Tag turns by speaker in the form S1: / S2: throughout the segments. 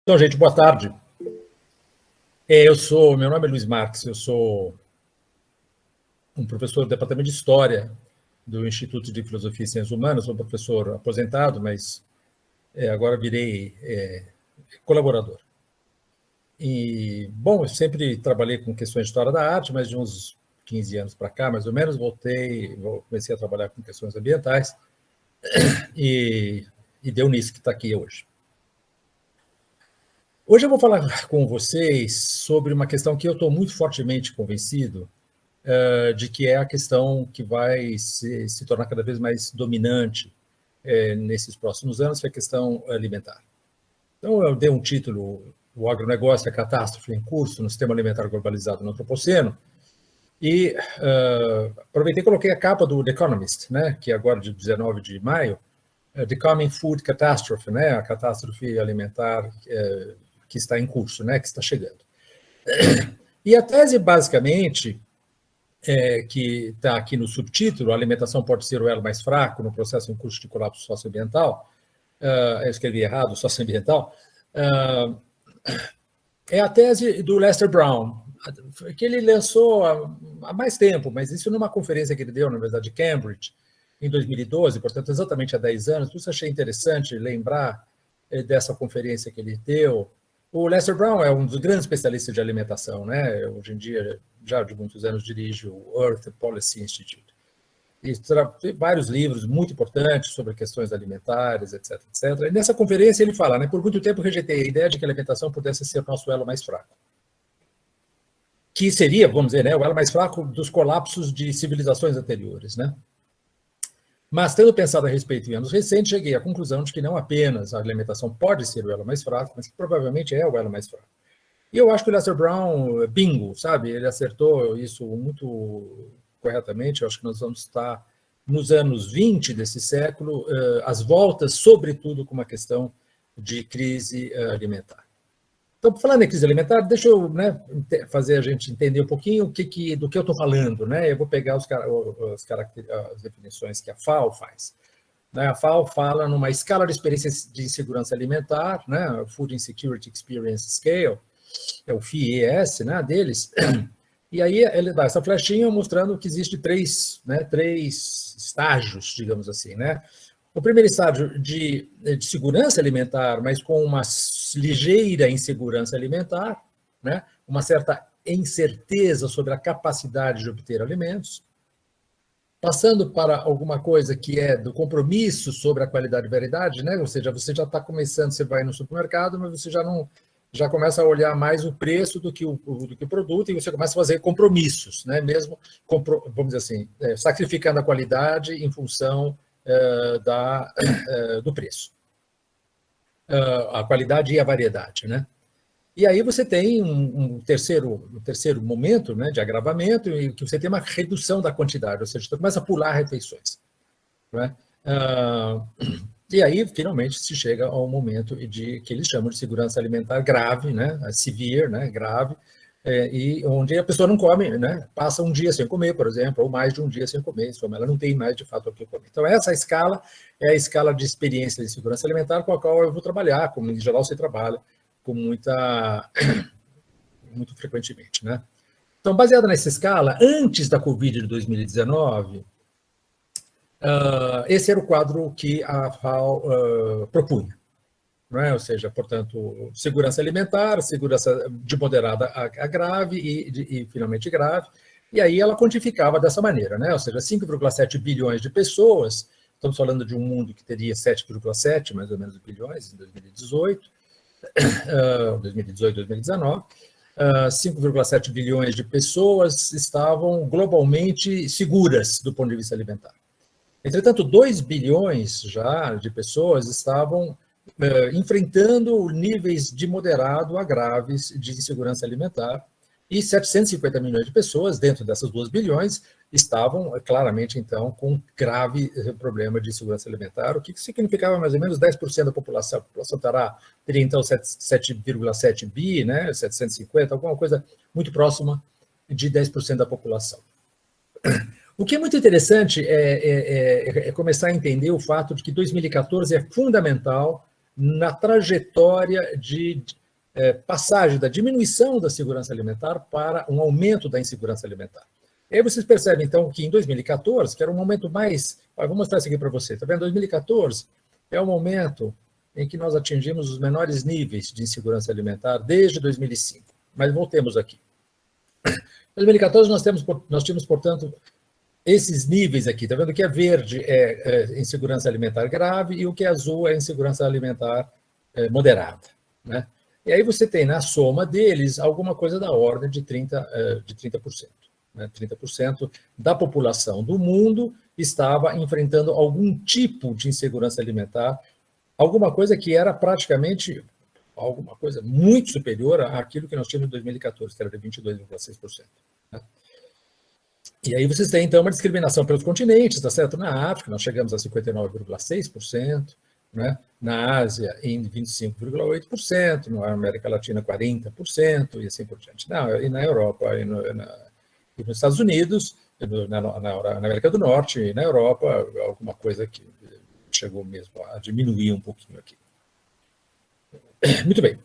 S1: Então, gente, boa tarde. Meu nome é Luiz Marques, eu sou um professor do Departamento de História do Instituto de Filosofia e Ciências Humanas, sou professor aposentado, mas agora virei colaborador. E, bom, eu sempre trabalhei com questões de história da arte, mas de uns 15 anos para cá, mais ou menos, comecei a trabalhar com questões ambientais e deu nisso que está aqui hoje. Hoje eu vou falar com vocês sobre uma questão que eu estou muito fortemente convencido de que é a questão que vai se tornar cada vez mais dominante nesses próximos anos, que é a questão alimentar. Então, eu dei um título, O Agronegócio, a Catástrofe em Curso no Sistema Alimentar Globalizado no Antropoceno, e aproveitei e coloquei a capa do The Economist, né, que é agora de 19 de maio, The Coming Food Catastrophe, né, a catástrofe alimentar que está em curso, né, que está chegando. E a tese, basicamente, que está aqui no subtítulo, a alimentação pode ser o elo mais fraco no processo em curso de colapso socioambiental, eu escrevi errado, socioambiental, é a tese do Lester Brown, que ele lançou há mais tempo, mas isso numa conferência que ele deu na Universidade de Cambridge, em 2012, portanto, exatamente há 10 anos. Por isso achei interessante lembrar dessa conferência que ele deu. O Lester Brown é um dos grandes especialistas de alimentação, né? Hoje em dia, já de muitos anos, dirige o Earth Policy Institute. E tem vários livros muito importantes sobre questões alimentares, etc, etc. E nessa conferência ele fala, né, por muito tempo rejeitei a ideia de que a alimentação pudesse ser o nosso elo mais fraco. Que seria, vamos dizer, né, o elo mais fraco dos colapsos de civilizações anteriores, né? Mas, tendo pensado a respeito em anos recentes, cheguei à conclusão de que não apenas a alimentação pode ser o elo mais fraco, mas que provavelmente é o elo mais fraco. E eu acho que o Lester Brown, bingo, sabe? Ele acertou isso muito corretamente. Eu acho que nós vamos estar nos anos 20 desse século, às voltas, sobretudo, com uma questão de crise alimentar. Então, falando em crise alimentar, deixa eu, né, fazer a gente entender um pouquinho do que eu estou falando, né? Eu vou pegar as definições que a FAO faz. A FAO fala numa escala de experiência de insegurança alimentar, né? Food Insecurity Experience Scale, é o FIES, né, deles. E aí ele dá essa flechinha mostrando que existe três estágios, digamos assim, né? O primeiro estágio de segurança alimentar, mas com uma ligeira insegurança alimentar, né? Uma certa incerteza sobre a capacidade de obter alimentos, passando para alguma coisa que é do compromisso sobre a qualidade e variedade, né? Ou seja, você já está começando, você vai no supermercado, mas você já começa a olhar mais o preço do que o produto, e você começa a fazer compromissos, né? Mesmo, vamos dizer assim, sacrificando a qualidade em função do preço. A qualidade e a variedade, né? E aí você tem um terceiro momento, né, de agravamento, em que você tem uma redução da quantidade, ou seja, você começa a pular refeições, né? E aí, finalmente, se chega ao momento que eles chamam de segurança alimentar grave, né, severe, né, grave, e onde a pessoa não come, né, passa um dia sem comer, por exemplo, ou mais de um dia sem comer, ela não tem mais, de fato, o que comer. Então, essa escala é a escala de experiência de segurança alimentar com a qual eu vou trabalhar, como em geral você trabalha, com muito frequentemente, né? Então, baseada nessa escala, antes da Covid de 2019, esse era o quadro que a FAO propunha, não é? Ou seja, portanto, segurança alimentar, segurança de moderada a grave e finalmente grave, e aí ela quantificava dessa maneira, né? Ou seja, 5,7 bilhões de pessoas, estamos falando de um mundo que teria 7,7 mais ou menos bilhões em 2018, 2019, 5,7 bilhões de pessoas estavam globalmente seguras do ponto de vista alimentar. Entretanto, 2 bilhões já de pessoas estavam enfrentando níveis de moderado a graves de insegurança alimentar, e 750 milhões de pessoas, dentro dessas 2 bilhões, estavam claramente, então, com grave problema de insegurança alimentar, o que significava mais ou menos 10% da população. A população teria, então, 7,7 bi, né, 750, alguma coisa muito próxima de 10% da população. O que é muito interessante é começar a entender o fato de que 2014 é fundamental na trajetória de passagem da diminuição da segurança alimentar para um aumento da insegurança alimentar. E aí vocês percebem, então, que em 2014, que era um momento mais... Vou mostrar isso aqui para você. Está vendo? 2014 é o momento em que nós atingimos os menores níveis de insegurança alimentar desde 2005. Mas voltemos aqui. Em 2014, nós tínhamos, portanto, esses níveis aqui. Está vendo? O que é verde é insegurança alimentar grave e o que é azul é insegurança alimentar moderada, né? E aí você tem na soma deles alguma coisa da ordem de 30%. Né? 30% da população do mundo estava enfrentando algum tipo de insegurança alimentar, alguma coisa que era praticamente alguma coisa muito superior àquilo que nós tínhamos em 2014, que era de 22,6%. Né? E aí vocês têm, então, uma discriminação pelos continentes, tá certo? Na África, nós chegamos a 59,6%, né? Na Ásia, em 25,8%, na América Latina, 40%, e assim por diante. E na Europa, e nos Estados Unidos, na América do Norte e na Europa, alguma coisa que chegou mesmo a diminuir um pouquinho aqui. Muito bem.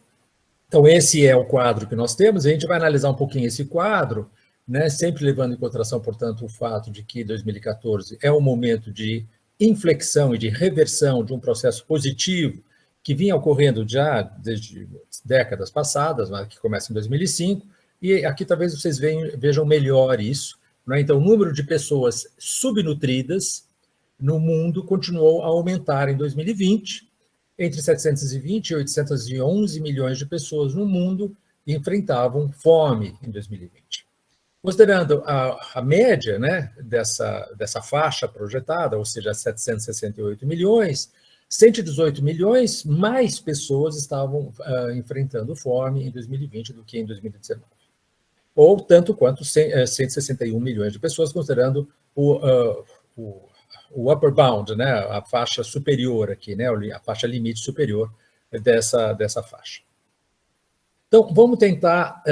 S1: Então, esse é o quadro que nós temos, e a gente vai analisar um pouquinho esse quadro, né, sempre levando em consideração, portanto, o fato de que 2014 é um momento de inflexão e de reversão de um processo positivo que vinha ocorrendo já desde décadas passadas, mas que começa em 2005, e aqui talvez vocês vejam melhor isso, né? Então, o número de pessoas subnutridas no mundo continuou a aumentar em 2020, entre 720 e 811 milhões de pessoas no mundo enfrentavam fome em 2020. Considerando a média, né, dessa faixa projetada, ou seja, 768 milhões, 118 milhões mais pessoas estavam enfrentando fome em 2020 do que em 2019. Ou tanto quanto 161 milhões de pessoas, considerando o upper bound, né, a faixa superior aqui, né, a faixa limite superior dessa faixa. Então, vamos tentar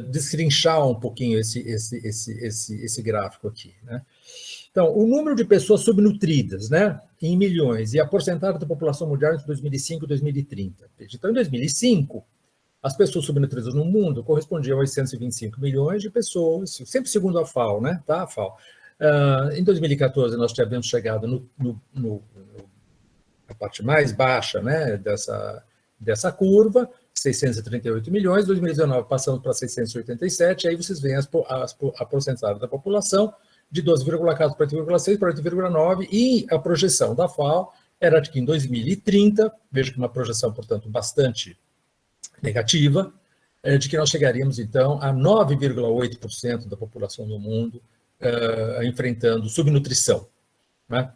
S1: destrinchar um pouquinho esse gráfico aqui, né? Então, o número de pessoas subnutridas, né, em milhões, e a porcentagem da população mundial entre 2005 e 2030. Então, em 2005, as pessoas subnutridas no mundo correspondiam a 825 milhões de pessoas, sempre segundo a FAO, né? Tá, a FAO. Em 2014, nós tínhamos chegado na parte mais baixa, né, dessa curva, 638 milhões, em 2019 passamos para 687, aí vocês veem a porcentagem da população de 12,4 para 8,6 para 8,9, e a projeção da FAO era de que em 2030, veja que uma projeção, portanto, bastante negativa, de que nós chegaríamos, então, a 9,8% da população do mundo enfrentando subnutrição. Né?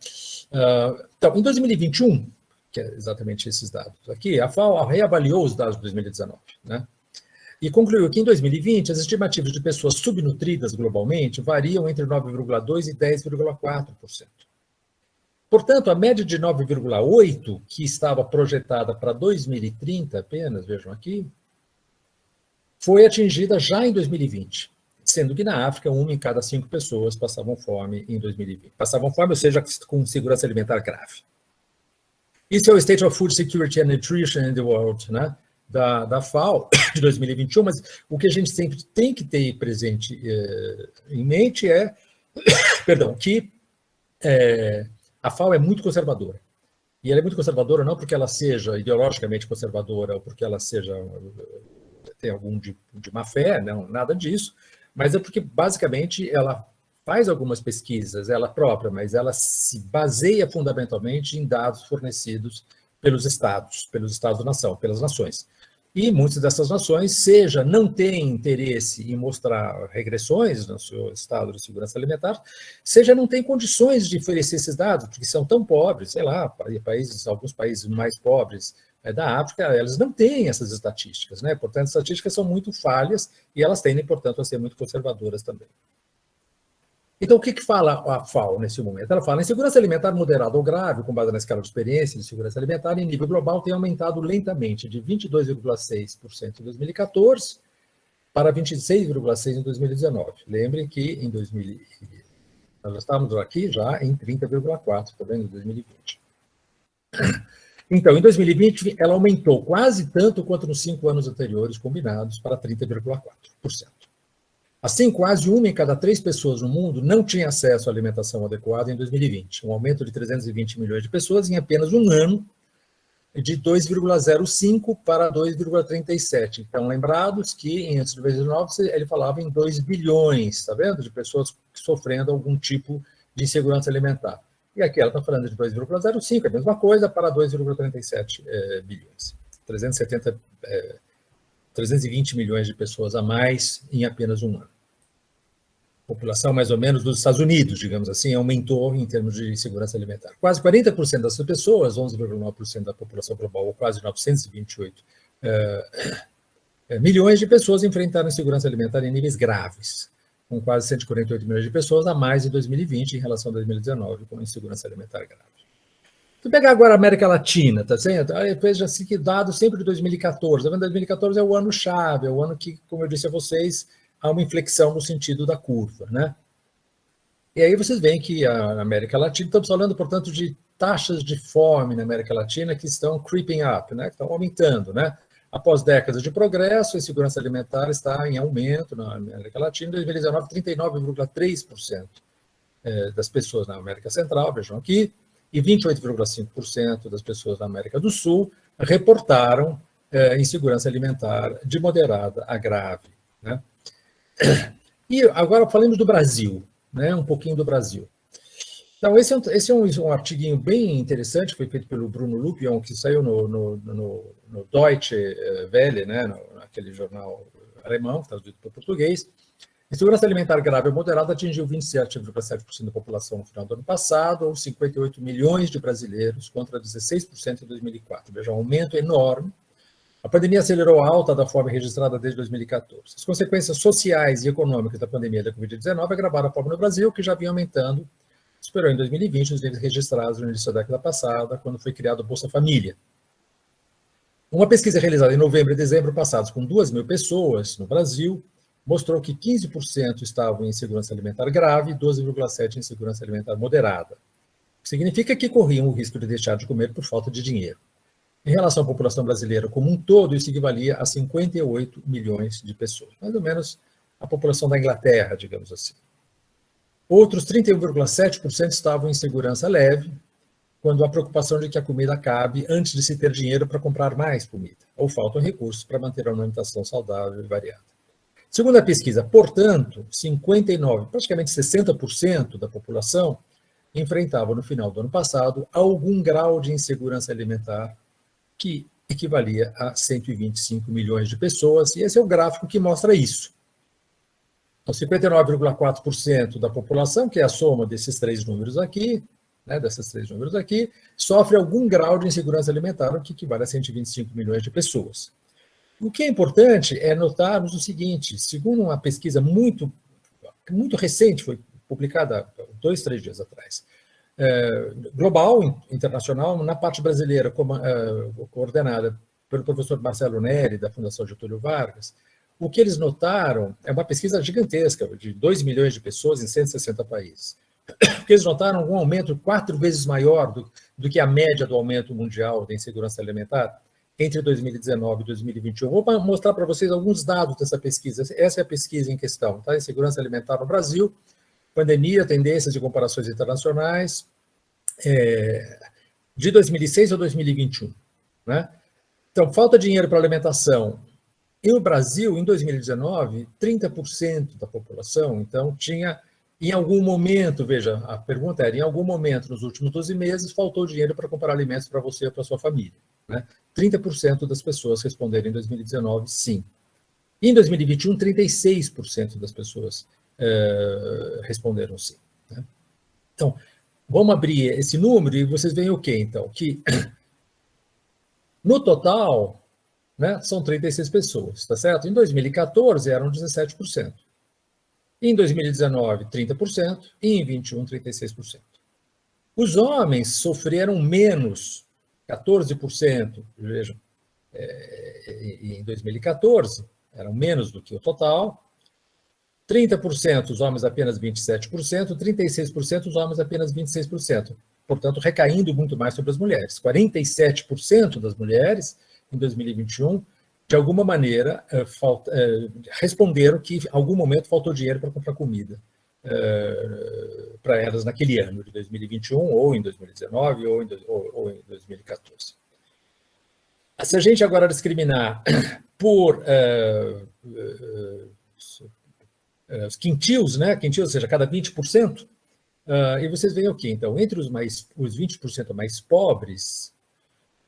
S1: Então, em 2021, que é exatamente esses dados aqui, a FAO reavaliou os dados de 2019, né? E concluiu que em 2020 as estimativas de pessoas subnutridas globalmente variam entre 9,2% e 10,4%. Portanto, a média de 9,8%, que estava projetada para 2030 apenas, vejam aqui, foi atingida já em 2020, sendo que na África, 1 em cada 5 pessoas passavam fome em 2020. Passavam fome, ou seja, com segurança alimentar grave. Isso é o State of Food Security and Nutrition in the World, né, da FAO, de 2021, mas o que a gente sempre tem que ter presente em mente é, perdão, que a FAO é muito conservadora. E ela é muito conservadora não porque ela seja ideologicamente conservadora ou porque ela tem algum de má fé, não, nada disso, mas é porque, basicamente, ela faz algumas pesquisas, ela própria, mas ela se baseia fundamentalmente em dados fornecidos pelos Estados-nação, pelas nações. E muitas dessas nações, não têm interesse em mostrar regressões no seu estado de segurança alimentar, não têm condições de oferecer esses dados, porque são tão pobres, sei lá, alguns países mais pobres da África, elas não têm essas estatísticas, né? Portanto, as estatísticas são muito falhas e elas tendem, portanto, a ser muito conservadoras também. Então, o que fala a FAO nesse momento? Ela fala: a insegurança alimentar moderada ou grave, com base na escala de experiência de segurança alimentar, em nível global, tem aumentado lentamente, de 22,6% em 2014 para 26,6% em 2019. Lembrem que nós estávamos aqui já em 30,4%, também em 2020. Então, em 2020, ela aumentou quase tanto quanto nos 5 anos anteriores combinados, para 30,4%. Assim, quase 1 em cada 3 pessoas no mundo não tinha acesso à alimentação adequada em 2020, um aumento de 320 milhões de pessoas em apenas um ano, de 2,05 para 2,37. Então, lembrados que em 2019 ele falava em 2 bilhões, está vendo? De pessoas sofrendo algum tipo de insegurança alimentar. E aqui ela está falando de 2,05, é a mesma coisa, para 2,37 bilhões. 320 milhões de pessoas a mais em apenas um ano. A população, mais ou menos, dos Estados Unidos, digamos assim, aumentou em termos de segurança alimentar. Quase 40% dessas pessoas, 11,9% da população global, ou quase 928 milhões de pessoas enfrentaram insegurança alimentar em níveis graves, com quase 148 milhões de pessoas a mais em 2020 em relação a 2019, com insegurança alimentar grave. Se pegar agora a América Latina, tá certo? Veja assim que dado sempre de 2014. 2014 é o ano-chave, é o ano que, como eu disse a vocês, há uma inflexão no sentido da curva, né? E aí vocês veem que a América Latina, estamos falando, portanto, de taxas de fome na América Latina que estão creeping up, né? Que estão aumentando, né? Após décadas de progresso, a insegurança alimentar está em aumento na América Latina. Em 2019, 39,3% das pessoas na América Central, vejam aqui, e 28,5% das pessoas na América do Sul reportaram insegurança alimentar de moderada a grave, né? E agora falemos do Brasil, né? Um pouquinho do Brasil. Então, esse é um artiguinho bem interessante, que foi feito pelo Bruno Lupion, que saiu no Deutsche Welle, né? Naquele jornal alemão, traduzido para o português. Insegurança alimentar grave ou moderada atingiu 27,7% da população no final do ano passado, ou 58 milhões de brasileiros, contra 16% em 2004. Veja, um aumento enorme. A pandemia acelerou a alta da fome registrada desde 2014. As consequências sociais e econômicas da pandemia da Covid-19 agravaram a fome no Brasil, que já vinha aumentando, superou em 2020 os níveis registrados no início da década passada, quando foi criado o Bolsa Família. Uma pesquisa realizada em novembro e dezembro passados com 2.000 pessoas no Brasil mostrou que 15% estavam em insegurança alimentar grave e 12,7% em insegurança alimentar moderada. O que significa que corriam o risco de deixar de comer por falta de dinheiro. Em relação à população brasileira como um todo, isso equivalia a 58 milhões de pessoas, mais ou menos a população da Inglaterra, digamos assim. Outros 31,7% estavam em segurança leve, quando há preocupação de que a comida acabe antes de se ter dinheiro para comprar mais comida, ou faltam recursos para manter uma alimentação saudável e variada. Segundo a pesquisa, portanto, 59%, praticamente 60% da população enfrentava no final do ano passado algum grau de insegurança alimentar que equivalia a 125 milhões de pessoas, e esse é o gráfico que mostra isso. Então, 59,4% da população, que é a soma desses três números aqui, né, sofre algum grau de insegurança alimentar, o que equivale a 125 milhões de pessoas. O que é importante é notarmos o seguinte: segundo uma pesquisa muito recente, foi publicada 2, 3 dias atrás, global, internacional, na parte brasileira, coordenada pelo professor Marcelo Neri, da Fundação Getúlio Vargas, o que eles notaram é uma pesquisa gigantesca, de 2 milhões de pessoas em 160 países. O que eles notaram um aumento 4 vezes maior do que a média do aumento mundial da insegurança alimentar entre 2019 e 2021. Vou mostrar para vocês alguns dados dessa pesquisa. Essa é a pesquisa em questão, tá? Insegurança alimentar no Brasil, pandemia, tendências e comparações internacionais, de 2006 a 2021. Né? Então, falta de dinheiro para alimentação. E no Brasil, em 2019, 30% da população, então, tinha, em algum momento, veja, a pergunta era, em algum momento, nos últimos 12 meses, faltou dinheiro para comprar alimentos para você e para sua família. Né? 30% das pessoas responderam em 2019, sim. E em 2021, 36% das pessoas responderam sim. Né? Então, vamos abrir esse número e vocês veem o quê, então? Que no total, né, são 36 pessoas, tá certo? Em 2014 eram 17%. Em 2019, 30%. E em 21, 36%. Os homens sofreram menos, 14%, vejam, em 2014, eram menos do que o total. 30% os homens apenas 27%, 36% os homens apenas 26%. portanto, recaindo muito mais sobre as mulheres. 47% das mulheres, em 2021, de alguma maneira, responderam que, em algum momento, faltou dinheiro para comprar comida para elas naquele ano de 2021, ou em 2019, ou em 2014. Se a gente agora discriminar por os quintios, né? Quintios, ou seja, cada 20%, e vocês veem o quê? Então, entre os 20% mais pobres,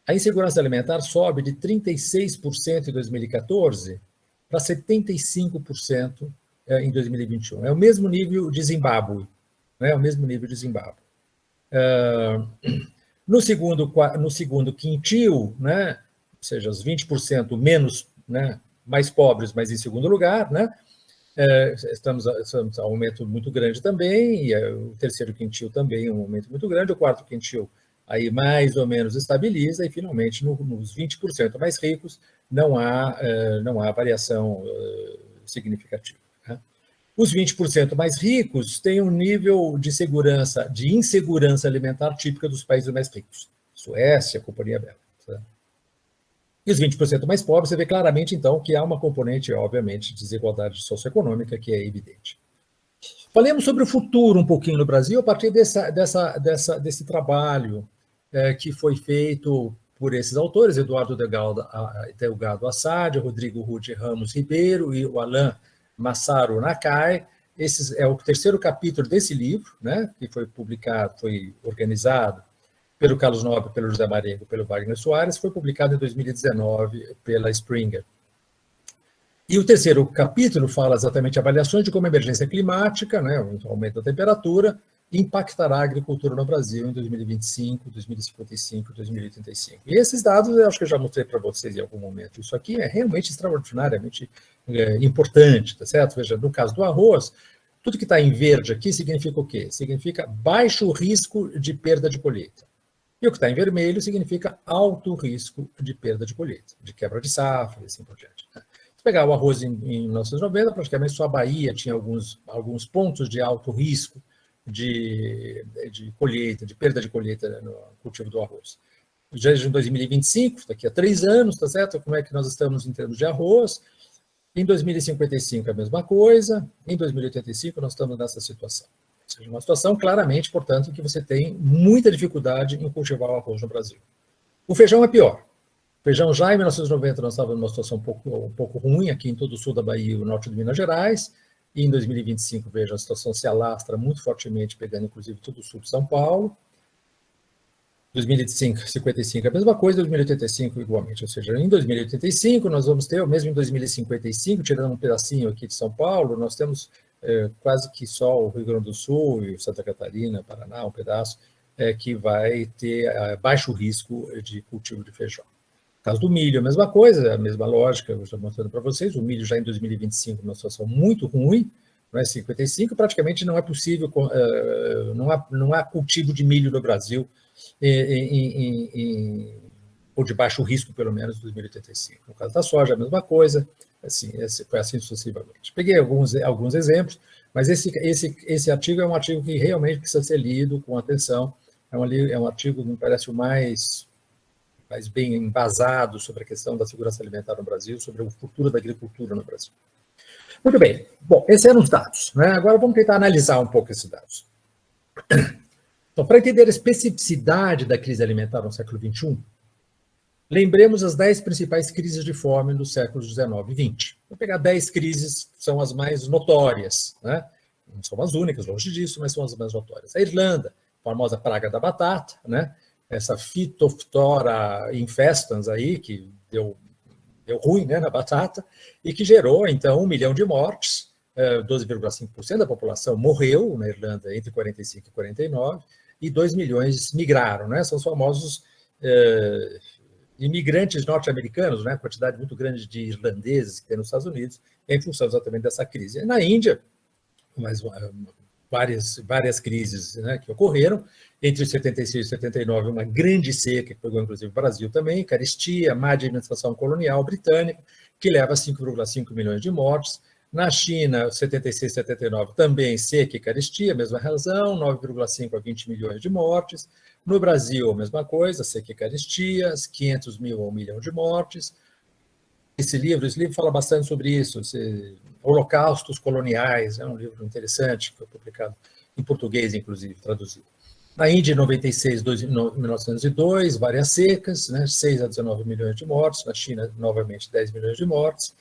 S1: a insegurança alimentar sobe de 36% em 2014 para 75% em 2021. É o mesmo nível de Zimbábue. Né? É o mesmo nível de Zimbábue. No segundo quintil, né? Ou seja, os 20% menos, né? Mais pobres, mas em segundo lugar, né? Estamos a um aumento muito grande também, e o terceiro quintil também um aumento muito grande, o quarto quintil aí mais ou menos estabiliza, e finalmente nos 20% mais ricos não há variação significativa. Né? Os 20% mais ricos têm um nível de insegurança alimentar típica dos países mais ricos, Suécia, Companhia Belga. Tá? E os 20% mais pobres, você vê claramente, então, que há uma componente, obviamente, de desigualdade socioeconômica que é evidente. Falemos sobre o futuro um pouquinho no Brasil, a partir desse trabalho que foi feito por esses autores, Eduardo Delgado Assad, Rodrigo Rude Ramos Ribeiro e o Alain Massaro Nakai. Esse é o terceiro capítulo desse livro, né, que foi publicado, foi organizado pelo Carlos Nobre, pelo José Marengo, pelo Wagner Soares, foi publicado em 2019 pela Springer. E o terceiro capítulo fala exatamente avaliações de como a emergência climática, né, o aumento da temperatura, impactará a agricultura no Brasil em 2025, 2055, 2085. E esses dados eu acho que eu já mostrei para vocês em algum momento. Isso aqui é realmente extraordinariamente importante, tá certo? Veja, no caso do arroz, tudo que está em verde aqui significa o quê? Significa baixo risco de perda de colheita. E o que está em vermelho significa alto risco de perda de colheita, de quebra de safra e assim por diante. Se pegar o arroz em 1990, praticamente só a Bahia tinha alguns pontos de alto risco de colheita, de perda de colheita no cultivo do arroz. Já em 2025, daqui a 3 anos, tá certo? Como é que nós estamos em termos de arroz? Em 2055 a mesma coisa, em 2085 nós estamos nessa situação. Ou seja, uma situação claramente, portanto, que você tem muita dificuldade em cultivar o arroz no Brasil. O feijão é pior. O feijão já em 1990 nós estávamos numa situação um pouco ruim aqui em todo o sul da Bahia e o norte de Minas Gerais, e em 2025, veja, a situação se alastra muito fortemente, pegando inclusive todo o sul de São Paulo. 2055 é a mesma coisa, 2085 igualmente, ou seja, em 2085 nós vamos ter, ou mesmo em 2055, tirando um pedacinho aqui de São Paulo, nós temos quase que só o Rio Grande do Sul e Santa Catarina, Paraná, um pedaço, que vai ter baixo risco de cultivo de feijão. No caso do milho, a mesma coisa, a mesma lógica, eu estou mostrando para vocês, o milho já em 2025 numa situação muito ruim, não é 55, praticamente não é possível, não há cultivo de milho no Brasil, ou de baixo risco, pelo menos, em 2085. No caso da soja, a mesma coisa, assim, foi assim sucessivamente. Peguei alguns exemplos, mas esse artigo é um artigo que realmente precisa ser lido com atenção, é um artigo que me parece o mais bem embasado sobre a questão da segurança alimentar no Brasil, sobre o futuro da agricultura no Brasil. Muito bem. Bom, esses eram os dados, né? Agora vamos tentar analisar um pouco esses dados. Então, para entender a especificidade da crise alimentar no século XXI, lembremos as 10 principais crises de fome dos séculos XIX e XX. Vou pegar 10 crises que são as mais notórias, né? Não são as únicas, longe disso, mas são as mais notórias. A Irlanda, a famosa praga da batata, né? Essa Phytophthora infestans aí, que deu ruim, né, na batata, e que gerou, então, 1 milhão de mortes, 12,5% da população morreu na Irlanda entre 45 e 49, e 2 milhões migraram, né? São os famosos imigrantes norte-americanos, né? Quantidade muito grande de irlandeses que tem nos Estados Unidos, em função exatamente dessa crise. E na Índia, várias crises, né, que ocorreram, entre 76 e 79, uma grande seca, que pegou inclusive o Brasil também, carestia, má administração colonial britânica, que leva a 5,5 milhões de mortes, Na China, 76, 79, também seca e carestia, mesma razão, 9,5 a 20 milhões de mortes. No Brasil, a mesma coisa, seca e carestia, 500 mil a 1 milhão de mortes. Esse livro fala bastante sobre isso, Holocaustos Coloniais, é um livro interessante, que foi publicado em português, inclusive, traduzido. Na Índia, em 96, 1902, várias secas, né, 6 a 19 milhões de mortes. Na China, novamente, 10 milhões de mortes.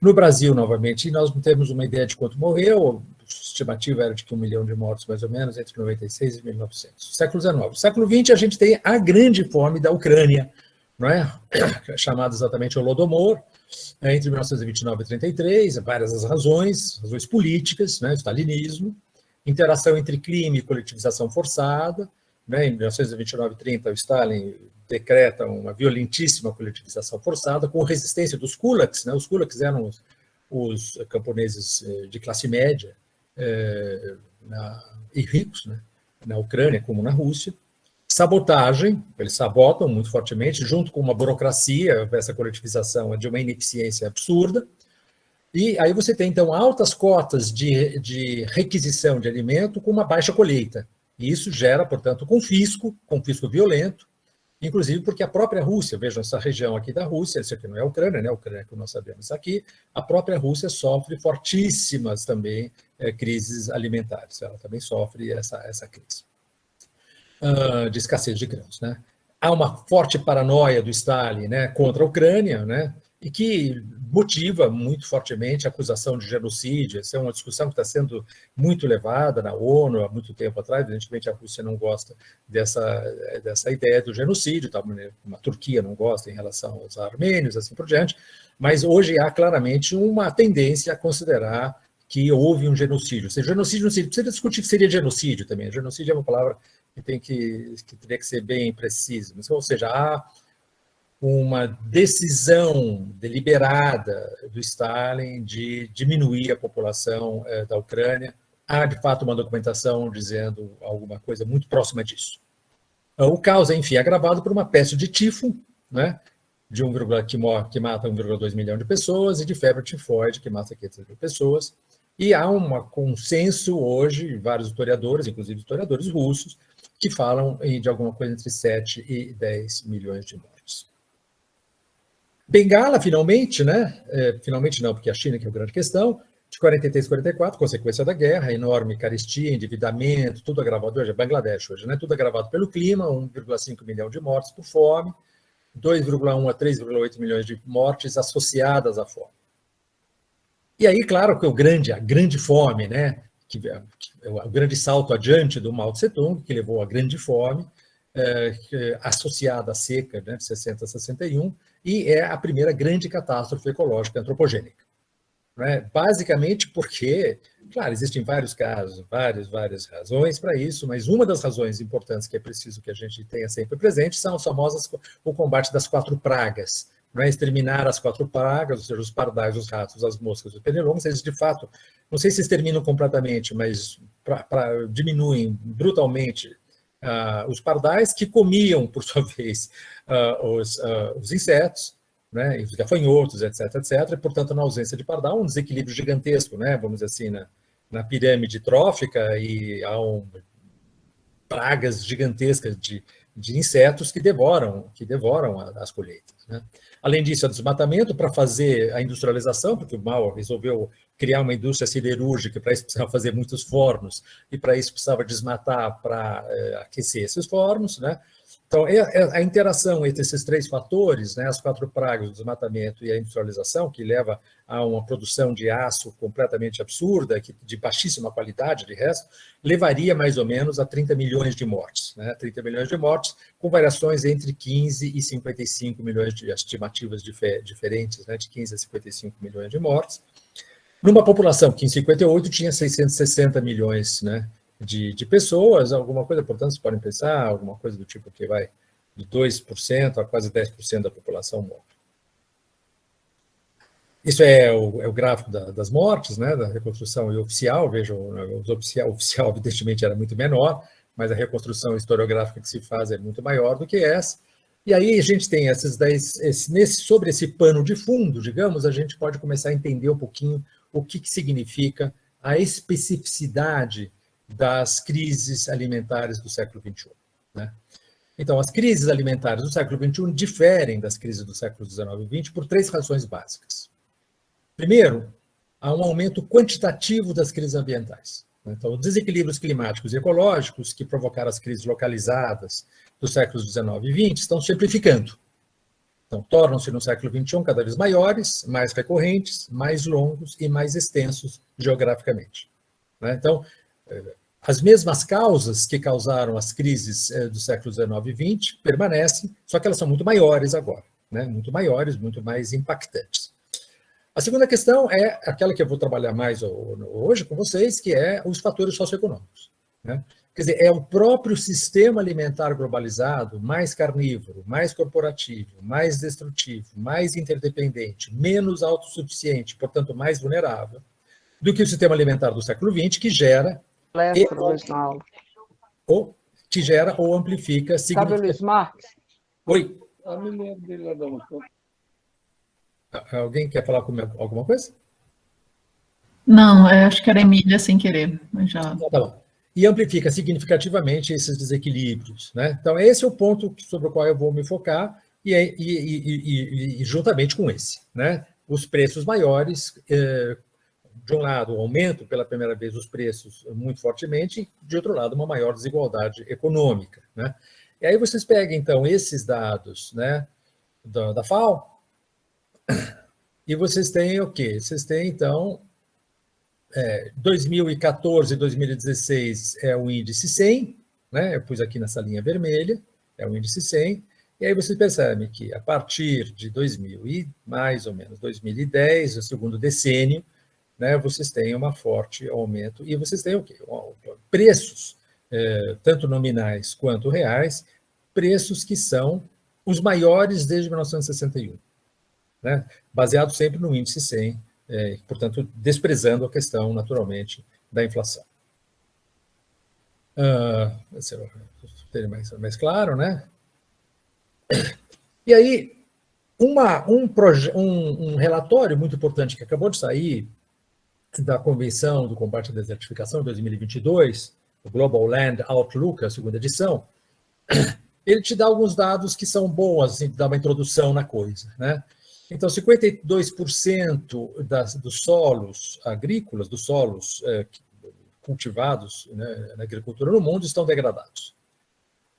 S1: No Brasil, novamente, nós não temos uma ideia de quanto morreu, a estimativa era de que 1 milhão de mortos, mais ou menos, entre 96 e 1900. Século XIX. Século XX, a gente tem a grande fome da Ucrânia, não é? Chamado exatamente Holodomor, entre 1929 e 1933, várias as razões políticas, né? Stalinismo, interação entre crime e coletivização forçada, né? Em 1929 e 1930, o Stalin decreta uma violentíssima coletivização forçada, com resistência dos kulaks, né? Os kulaks eram os camponeses de classe média e ricos, né? Na Ucrânia como na Rússia. Sabotagem, eles sabotam muito fortemente, junto com uma burocracia, essa coletivização é de uma ineficiência absurda. E aí você tem, então, altas cotas de requisição de alimento com uma baixa colheita. E isso gera, portanto, confisco violento, inclusive porque a própria Rússia, vejam essa região aqui da Rússia, isso aqui não é a Ucrânia, né? A Ucrânia que nós sabemos aqui, a própria Rússia sofre fortíssimas também crises alimentares, ela também sofre essa crise de escassez de grãos, né? Há uma forte paranoia do Stalin, né, contra a Ucrânia, né, e que motiva muito fortemente a acusação de genocídio. Essa é uma discussão que está sendo muito levada na ONU há muito tempo atrás. Evidentemente, a Rússia não gosta dessa ideia do genocídio, tá? A Turquia não gosta em relação aos armênios, assim por diante, mas hoje há claramente uma tendência a considerar que houve um genocídio. Ou seja, genocídio não se precisa discutir que seria genocídio também. Genocídio é uma palavra que teria que ser bem precisa. Ou seja, há uma decisão deliberada do Stalin de diminuir a população da Ucrânia. Há, de fato, uma documentação dizendo alguma coisa muito próxima disso. O caos é, enfim, agravado por uma peste de tifo, né, que mata 1,2 milhão de pessoas, e de febre tifoide, que mata 500 mil pessoas. E há um consenso hoje, vários historiadores, inclusive historiadores russos, que falam de alguma coisa entre 7 e 10 milhões de mortes. Bengala, finalmente, né? Finalmente não, porque a China que é a grande questão, de 43 a 44, consequência da guerra, enorme carestia, endividamento, tudo agravado hoje, é Bangladesh hoje, né? Tudo agravado pelo clima, 1,5 milhão de mortes por fome, 2,1 a 3,8 milhões de mortes associadas à fome. E aí, claro que a grande fome, né? Que é o grande salto adiante do Mao Tse-tung, que levou à grande fome, associada à seca, né, de 60 a 61, e é a primeira grande catástrofe ecológica antropogênica. Né? Basicamente porque, claro, existem vários casos, várias razões para isso, mas uma das razões importantes que é preciso que a gente tenha sempre presente são as famosas, o combate das 4 pragas, né? Exterminar as 4 pragas, ou seja, os pardais, os ratos, as moscas e os pernilongos. Eles, de fato, não sei se exterminam completamente, mas diminuem brutalmente os pardais, que comiam, por sua vez, os insetos, né, os gafanhotos, etc., etc., e, portanto, na ausência de pardal, um desequilíbrio gigantesco, né, vamos dizer assim, na pirâmide trófica, e há pragas gigantescas de insetos que devoram as colheitas. Né? Além disso, o desmatamento para fazer a industrialização, porque o Mao resolveu criar uma indústria siderúrgica, para isso precisava fazer muitos fornos, e para isso precisava desmatar para aquecer esses fornos, né? Então, a interação entre esses 3 fatores, né, as 4 pragas, o desmatamento e a industrialização, que leva a uma produção de aço completamente absurda, de baixíssima qualidade, de resto, levaria mais ou menos a 30 milhões de mortes. Né, 30 milhões de mortes, com variações entre 15 e 55 milhões de estimativas diferentes, né, de 15 a 55 milhões de mortes, numa população que em 58 tinha 660 milhões, né, de pessoas, alguma coisa, portanto, vocês podem pensar, alguma coisa do tipo que vai de 2% a quase 10% da população morta. Isso é o gráfico das mortes, né, da reconstrução oficial. Vejam, o oficial, evidentemente, era muito menor, mas a reconstrução historiográfica que se faz é muito maior do que essa. E aí a gente tem esses 10, sobre esse pano de fundo, digamos, a gente pode começar a entender um pouquinho o que significa a especificidade das crises alimentares do século XXI. Né? Então, as crises alimentares do século XXI diferem das crises do século XIX e XX por 3 razões básicas. Primeiro, há um aumento quantitativo das crises ambientais. Então, os desequilíbrios climáticos e ecológicos que provocaram as crises localizadas dos séculos XIX e XX estão se amplificando. Então, tornam-se no século XXI cada vez maiores, mais recorrentes, mais longos e mais extensos geograficamente. Então, as mesmas causas que causaram as crises do século XIX e XX permanecem, só que elas são muito maiores agora, muito maiores, muito mais impactantes. A segunda questão é aquela que eu vou trabalhar mais hoje com vocês, que é os fatores socioeconômicos. Quer dizer, é o próprio sistema alimentar globalizado, mais carnívoro, mais corporativo, mais destrutivo, mais interdependente, menos autossuficiente, portanto mais vulnerável, do que o sistema alimentar do século XX, que gera ou amplifica...
S2: Sabe o Luiz Marques?
S1: Oi.
S2: Eu me lembro dele lá da música.
S1: Alguém quer falar comigo alguma coisa?
S3: Não, acho que era Emília sem querer. Mas já...
S1: Tá bom. E amplifica significativamente esses desequilíbrios. Então, esse é o ponto sobre o qual eu vou me focar, e juntamente com esse. Os preços maiores, de um lado, o aumento pela primeira vez dos preços muito fortemente, e, de outro lado, uma maior desigualdade econômica. E aí vocês pegam, então, esses dados da FAO, e vocês têm o quê? Vocês têm, então, 2014 e 2016 é o índice 100, eu pus aqui nessa linha vermelha, é o índice 100, e aí vocês percebem que a partir de 2000 e mais ou menos 2010, o segundo decênio, vocês têm um forte aumento, e vocês têm o quê? Preços, tanto nominais quanto reais, preços que são os maiores desde 1961. Baseado sempre no índice 100, portanto, desprezando a questão, naturalmente, da inflação. Ter mais claro, E aí, um relatório muito importante que acabou de sair da Convenção do Combate à Desertificação de 2022, o Global Land Outlook, a segunda edição, ele te dá alguns dados que são bons, assim, dá uma introdução na coisa, Então, 52% dos solos agrícolas, dos solos cultivados na agricultura no mundo, estão degradados.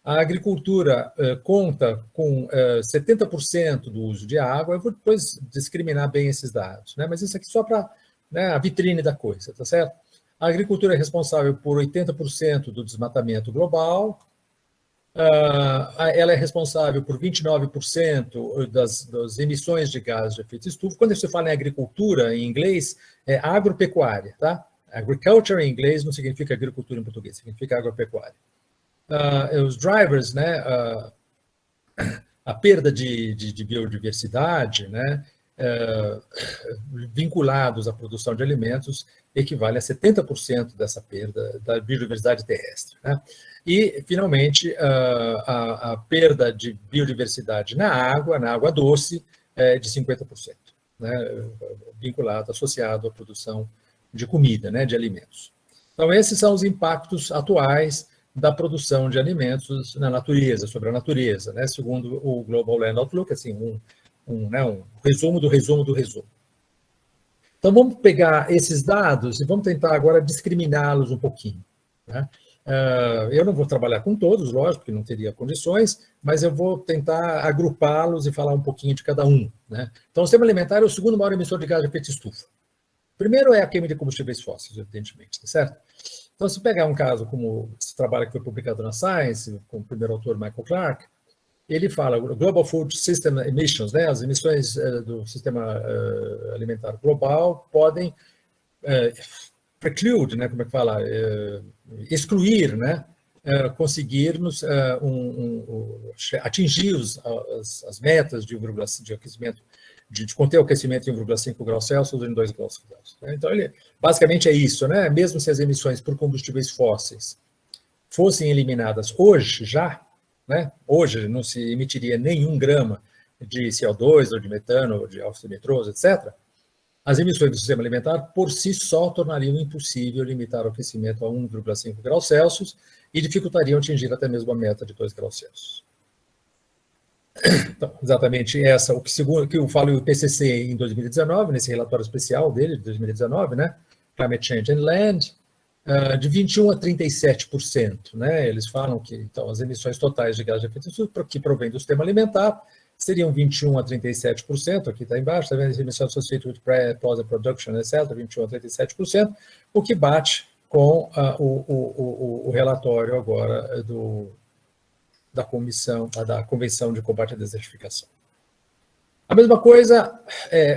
S1: A agricultura conta com 70% do uso de água. Eu vou depois discriminar bem esses dados, mas isso aqui só para a vitrine da coisa, tá certo? A agricultura é responsável por 80% do desmatamento global. Ela é responsável por 29% das emissões de gás de efeito estufa. Quando você fala em agricultura, em inglês, é agropecuária, tá? Agriculture em inglês não significa agricultura em português, significa agropecuária. Os drivers, a perda de biodiversidade, vinculados à produção de alimentos, equivale a 70% dessa perda da biodiversidade terrestre. E, finalmente, a perda de biodiversidade na água doce, é de 50%, vinculado, associado à produção de comida, de alimentos. Então, esses são os impactos atuais da produção de alimentos na natureza, sobre a natureza, segundo o Global Land Outlook, assim, um resumo do resumo do resumo. Então, vamos pegar esses dados e vamos tentar agora discriminá-los um pouquinho. Eu não vou trabalhar com todos, lógico, porque não teria condições, mas eu vou tentar agrupá-los e falar um pouquinho de cada um. Então, o sistema alimentar é o segundo maior emissor de gás de efeito estufa. Primeiro é a queima de combustíveis fósseis, evidentemente, tá certo? Então, se pegar um caso como esse trabalho que foi publicado na Science, com o primeiro autor, Michael Clark, ele fala, Global Food System Emissions, as emissões do sistema alimentar global podem preclude, como é que fala, excluir, conseguirmos atingir as metas de 1,5 de aquecimento, de conter o aquecimento em 1,5 graus Celsius em 2 graus Celsius. Então, basicamente é isso, mesmo se as emissões por combustíveis fósseis fossem eliminadas hoje, hoje não se emitiria nenhum grama de CO2, ou de metano, ou de óxido nitroso, etc., as emissões do sistema alimentar por si só tornariam impossível limitar o aquecimento a 1,5 graus Celsius e dificultariam atingir até mesmo a meta de 2 graus Celsius. Então, exatamente essa, o que eu falo o IPCC em 2019, nesse relatório especial dele, de 2019, né? Climate Change and Land, de 21% a 37%. Né? Eles falam que então, as emissões totais de gás de efeito estufa que provém do sistema alimentar seriam 21% a 37%, aqui está embaixo, está vendo as emissões associated with plausible production, etc., 21% a 37%, o que bate com o relatório agora da Convenção de Combate à Desertificação. A mesma coisa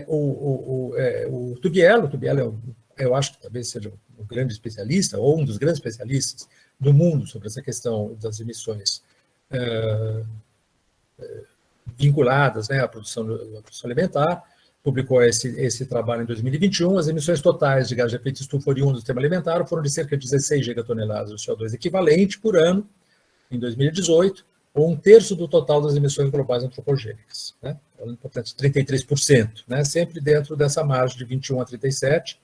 S1: o Tubiello, eu acho que talvez seja um grande especialista, ou um dos grandes especialistas do mundo sobre essa questão das emissões vinculadas, né, à produção alimentar, publicou esse trabalho em 2021. As emissões totais de gás de efeito estufa oriundas do sistema alimentar foram de cerca de 16 gigatoneladas de CO2 equivalente por ano, em 2018, ou 1/3 do total das emissões globais antropogênicas. Né? Portanto, 33%, né? Sempre dentro dessa margem de 21 a 37.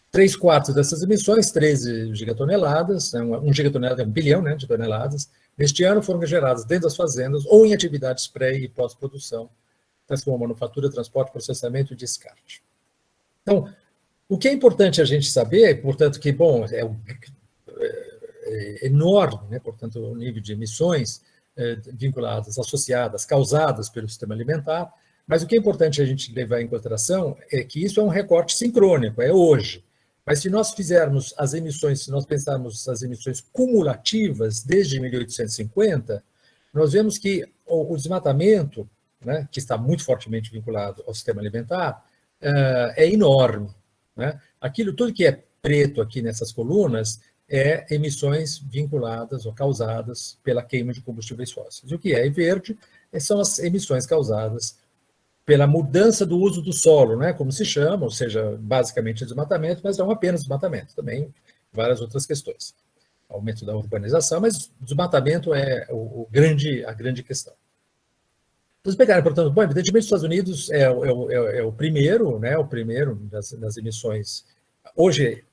S1: 3/4 dessas emissões, 13 gigatoneladas, né? 1 gigatonelada é 1 bilhão, né, de toneladas, neste ano foram geradas dentro das fazendas ou em atividades pré- e pós-produção, tais como manufatura, transporte, processamento e descarte. Então, o que é importante a gente saber, portanto, que, bom, é enorme, né, portanto, o nível de emissões vinculadas, associadas, causadas pelo sistema alimentar, mas o que é importante a gente levar em consideração é que isso é um recorte sincrônico, é hoje. Mas se nós fizermos as emissões, se nós pensarmos as emissões cumulativas desde 1850, nós vemos que o desmatamento, né, que está muito fortemente vinculado ao sistema alimentar, é enorme. Né? Tudo que é preto aqui nessas colunas é emissões vinculadas ou causadas pela queima de combustíveis fósseis. E o que é verde são as emissões causadas pela mudança do uso do solo, né, como se chama, ou seja, basicamente desmatamento, mas não apenas desmatamento, também várias outras questões. Aumento da urbanização, mas desmatamento é a grande questão. Então, se pegarem, portanto, bom, evidentemente os Estados Unidos é o primeiro, né, o primeiro das emissões. Hoje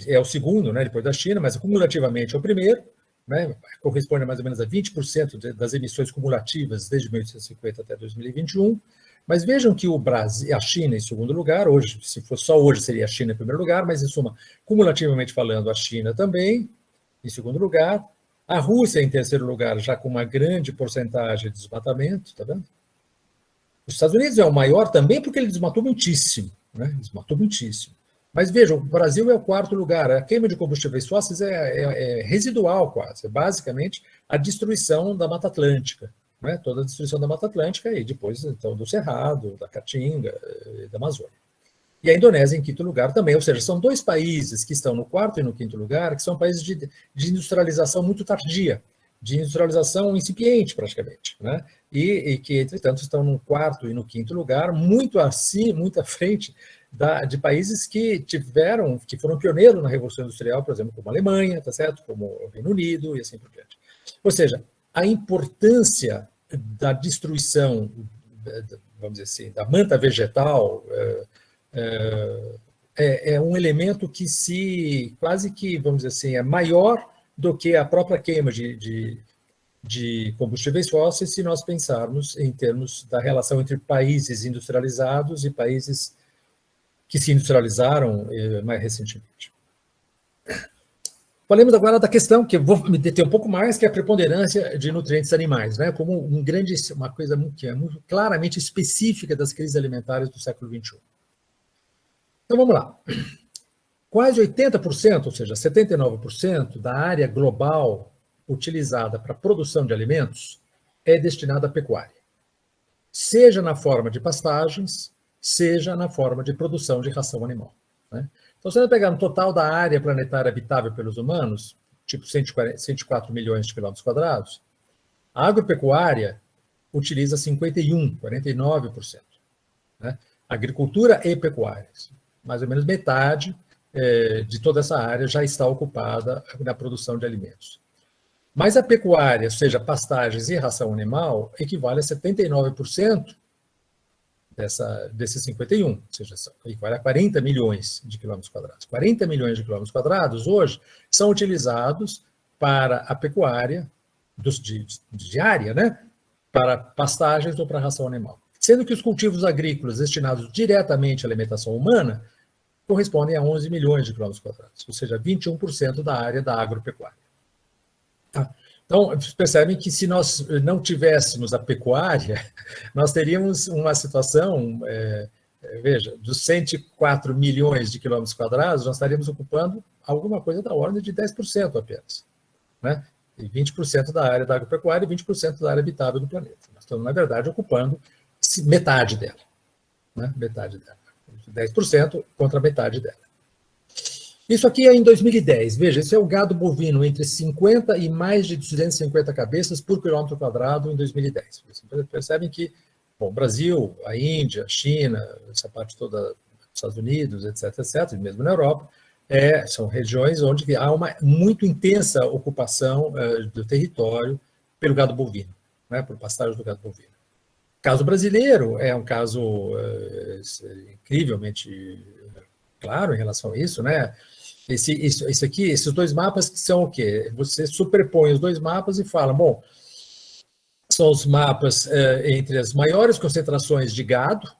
S1: é o segundo, né, depois da China, mas cumulativamente é o primeiro, né, corresponde a mais ou menos a 20% das emissões cumulativas desde 1850 até 2021. Mas vejam que o Brasil, a China em segundo lugar, hoje, se fosse só hoje, seria a China em primeiro lugar, mas em suma, cumulativamente falando, a China também em segundo lugar, a Rússia em terceiro lugar, já com uma grande porcentagem de desmatamento, tá vendo? Os Estados Unidos é o maior também porque ele desmatou muitíssimo, né? Desmatou muitíssimo. Mas vejam, o Brasil é o quarto lugar. A queima de combustíveis fósseis é residual quase, é basicamente a destruição da Mata Atlântica. Né, toda a destruição da Mata Atlântica e depois então, do Cerrado, da Caatinga e da Amazônia. E a Indonésia em quinto lugar também, ou seja, são dois países que estão no quarto e no quinto lugar, que são países de industrialização muito tardia, de industrialização incipiente praticamente, né, e que, entretanto, estão no quarto e no quinto lugar, muito assim, muito à frente de países que foram pioneiros na Revolução Industrial, por exemplo, como a Alemanha, tá certo? Como o Reino Unido e assim por diante. Ou seja, a importância da destruição, vamos dizer assim, da manta vegetal é um elemento que quase que, vamos dizer assim, é maior do que a própria queima de combustíveis fósseis, se nós pensarmos em termos da relação entre países industrializados e países que se industrializaram mais recentemente. Falemos agora da questão, que eu vou me deter um pouco mais, que é a preponderância de nutrientes animais, né, como uma coisa que é muito claramente específica das crises alimentares do século XXI. Então, vamos lá. Quase 80%, ou seja, 79% da área global utilizada para a produção de alimentos é destinada à pecuária, seja na forma de pastagens, seja na forma de produção de ração animal. Né? Então, se você pegar no total da área planetária habitável pelos humanos, tipo 104 milhões de quilômetros quadrados, a agropecuária utiliza 49%. Né? Agricultura e pecuária. Mais ou menos metade de toda essa área já está ocupada na produção de alimentos. Mas a pecuária, ou seja, pastagens e ração animal, equivale a 79% desses 51, ou seja, equivale a 40 milhões de quilômetros quadrados. 40 milhões de quilômetros quadrados hoje são utilizados para a pecuária diária, né? Para pastagens ou para ração animal. Sendo que os cultivos agrícolas destinados diretamente à alimentação humana correspondem a 11 milhões de quilômetros quadrados, ou seja, 21% da área da agropecuária. Tá? Então, percebem que se nós não tivéssemos a pecuária, nós teríamos uma situação, veja, dos 104 milhões de quilômetros quadrados, nós estaríamos ocupando alguma coisa da ordem de 10% apenas, né? E 20% da área da agropecuária e 20% da área habitável do planeta. Nós estamos, na verdade, ocupando metade dela, né? Metade dela. 10% contra metade dela. Isso aqui é em 2010. Veja, esse é o gado bovino entre 50 e mais de 250 cabeças por quilômetro quadrado em 2010. Vocês percebem que, bom, Brasil, a Índia, a China, essa parte toda dos Estados Unidos, etc., etc., mesmo na Europa, são regiões onde há uma muito intensa ocupação do território pelo gado bovino, né, por pastagem do gado bovino. O caso brasileiro é um caso incrivelmente claro em relação a isso, né? Isso aqui, esses dois mapas que são o quê? Você superpõe os dois mapas e fala, bom, são os mapas entre as maiores concentrações de gado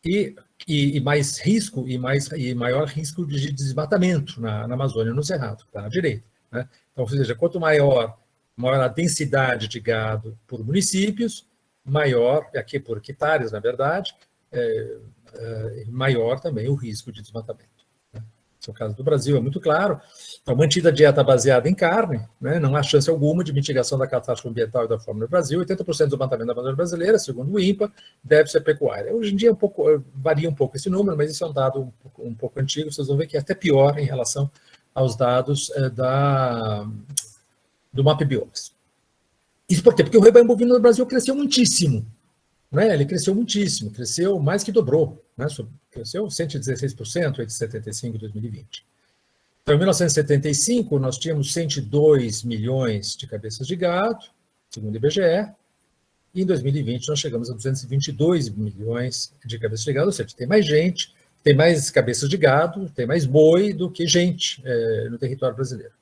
S1: e mais risco e maior risco de desmatamento na Amazônia, no Cerrado, que está à direita, né? Então, ou seja, quanto maior a densidade de gado por municípios, maior, aqui por hectares, na verdade, maior também o risco de desmatamento. Né? Esse é o caso do Brasil, é muito claro. Então, mantida a dieta baseada em carne, né, não há chance alguma de mitigação da catástrofe ambiental e da fome no Brasil. 80% do desmatamento da Amazônia brasileira, segundo o INPA, deve ser pecuária. Hoje em dia varia um pouco esse número, mas isso é um dado um pouco antigo, vocês vão ver que é até pior em relação aos dados do MapBiomas. Isso por quê? Porque o rebanho bovino no Brasil cresceu muitíssimo. Né? Ele cresceu muitíssimo, cresceu mais que dobrou. Né? Cresceu 116% entre 75 e 2020. Então, em 1975, nós tínhamos 102 milhões de cabeças de gado, segundo o IBGE, e em 2020 nós chegamos a 222 milhões de cabeças de gado, ou seja, tem mais gente, tem mais cabeças de gado, tem mais boi do que gente no território brasileiro.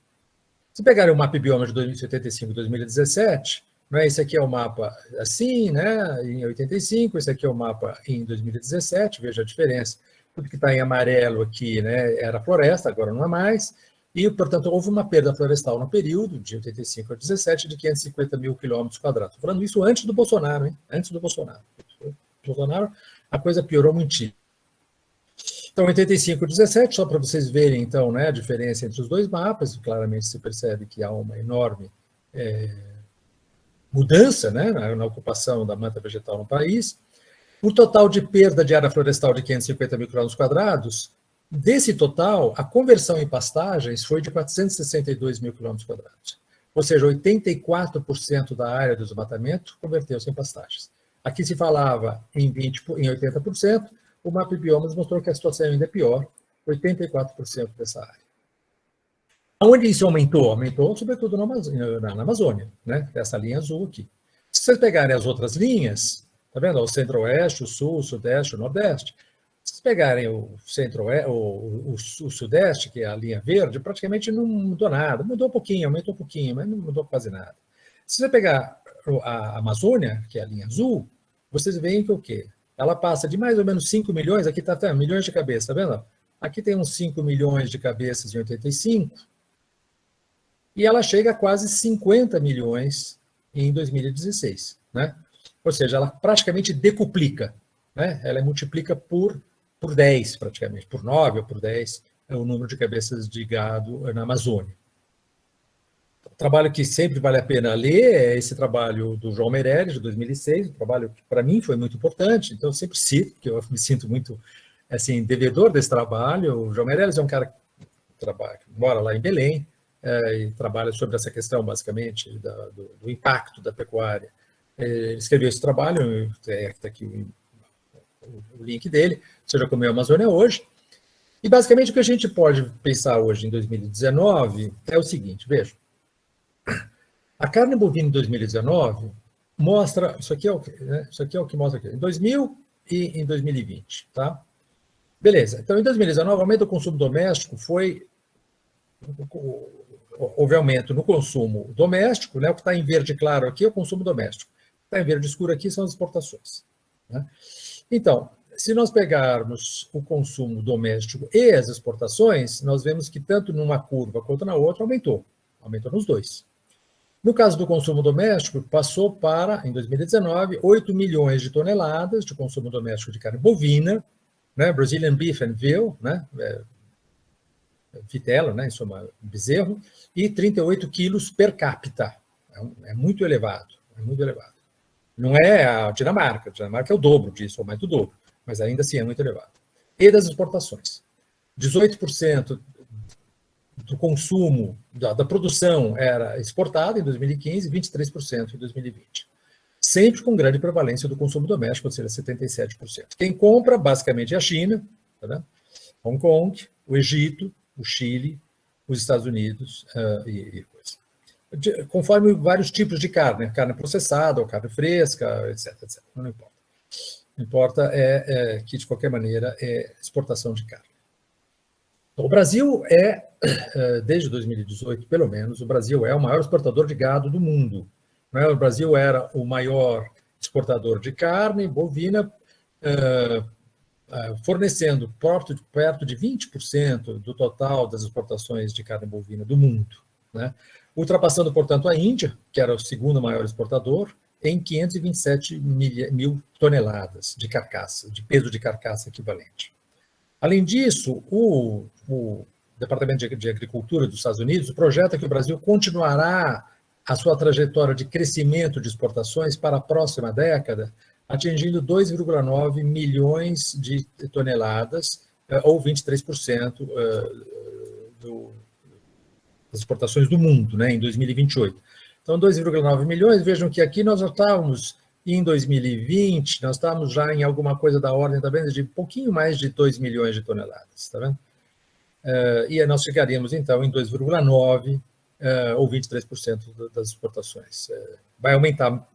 S1: Se pegarem o MapBioma de 1985 e 2017, né, esse aqui é o mapa assim, né, em 85, esse aqui é o mapa em 2017, veja a diferença. Tudo que está em amarelo aqui, né, era floresta, agora não é mais, e, portanto, houve uma perda florestal no período, de 85 a 17, de 550 mil quilômetros quadrados. Estou falando isso antes do Bolsonaro, hein? Antes do Bolsonaro. Bolsonaro, a coisa piorou muitíssimo. Então, 85 e 17, só para vocês verem, então, né, a diferença entre os dois mapas, claramente se percebe que há uma enorme mudança, né, na ocupação da manta vegetal no país. O total de perda de área florestal de 550 mil quilômetros quadrados, desse total, a conversão em pastagens foi de 462 mil quilômetros quadrados. Ou seja, 84% da área do desmatamento converteu-se em pastagens. Aqui se falava em 80%, o MapBiomas mostrou que a situação ainda é pior, 84% dessa área. Onde isso aumentou? Aumentou, sobretudo, na Amazônia, né? Essa linha azul aqui. Se vocês pegarem as outras linhas, tá vendo? O centro-oeste, o sul, o sudeste, o nordeste. Se vocês pegarem o centro-oeste, o sudeste, que é a linha verde, praticamente não mudou nada. Mudou um pouquinho, aumentou um pouquinho, mas não mudou quase nada. Se você pegar a Amazônia, que é a linha azul, vocês veem que o quê? Ela passa de mais ou menos 5 milhões, aqui está até milhões de cabeças, tá vendo? Aqui tem uns 5 milhões de cabeças em 85, e ela chega a quase 50 milhões em 2016, né? Ou seja, ela praticamente decuplica, né? Ela multiplica por 10, praticamente, por 9 ou por 10, o número de cabeças de gado na Amazônia. O trabalho que sempre vale a pena ler é esse trabalho do João Meirelles, de 2006, um trabalho que, para mim, foi muito importante, então eu sempre cito, porque eu me sinto muito assim, devedor desse trabalho. O João Meirelles é um cara que mora lá em Belém, e trabalha sobre essa questão, basicamente, do impacto da pecuária. Ele escreveu esse trabalho, está aqui o link dele, seja como é a Amazônia hoje. E, basicamente, o que a gente pode pensar hoje, em 2019, é o seguinte, veja. A carne bovina em 2019 mostra, isso aqui é o que mostra aqui. Em 2000, e em 2020, tá? Beleza. Então, em 2019, o aumento do consumo doméstico houve aumento no consumo doméstico, né? O que está em verde claro aqui é o consumo doméstico. O que está em verde escuro aqui são as exportações, né? Então, se nós pegarmos o consumo doméstico e as exportações, nós vemos que tanto numa curva quanto na outra aumentou nos dois. No caso do consumo doméstico, passou para, em 2019, 8 milhões de toneladas de consumo doméstico de carne bovina, né? Brazilian Beef and Veal, né? Vitelo, né? Em suma, bezerro, e 38 quilos per capita. É muito elevado, é muito elevado. Não é a Dinamarca é o dobro disso, ou mais do dobro, mas ainda assim é muito elevado. E das exportações. 18% do consumo, da produção era exportada em 2015, 23% em 2020. Sempre com grande prevalência do consumo doméstico, ou seja, 77%. Quem compra, basicamente, é a China, tá vendo? Hong Kong, o Egito, o Chile, os Estados Unidos e coisa. Conforme vários tipos de carne, carne processada ou carne fresca, etc. Não importa. Não importa que, de qualquer maneira, é exportação de carne. Então, o Brasil desde 2018, pelo menos, o Brasil é o maior exportador de gado do mundo. Né? O Brasil era o maior exportador de carne bovina, fornecendo perto de 20% do total das exportações de carne bovina do mundo, né? Ultrapassando, portanto, a Índia, que era o segundo maior exportador, em 527 mil toneladas de carcaça, de peso de carcaça equivalente. Além disso, o Departamento de Agricultura dos Estados Unidos projeta que o Brasil continuará a sua trajetória de crescimento de exportações para a próxima década, atingindo 2,9 milhões de toneladas, ou 23% das exportações do mundo, né, em 2028. Então, 2,9 milhões, vejam que aqui nós já estávamos, em 2020, nós estávamos já em alguma coisa da ordem, tá vendo, de um pouquinho mais de 2 milhões de toneladas, tá vendo? E nós chegaríamos, então, em 2,9 ou 23% das exportações. Vai aumentar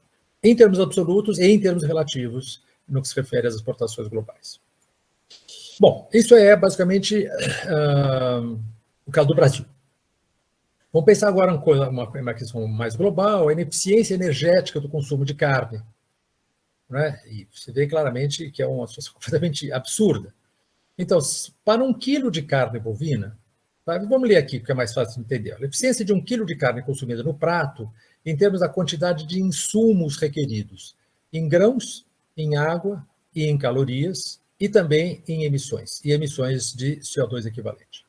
S1: em termos absolutos e em termos relativos no que se refere às exportações globais. Bom, isso é basicamente o caso do Brasil. Vamos pensar agora uma questão mais global, a ineficiência energética do consumo de carne, né? E você vê claramente que é uma situação completamente absurda. Então, para 1 quilo de carne bovina, tá? Vamos ler aqui, porque é mais fácil de entender. A eficiência de 1 quilo de carne consumida no prato, em termos da quantidade de insumos requeridos, em grãos, em água e em calorias, e também em emissões, e emissões de CO2 equivalente.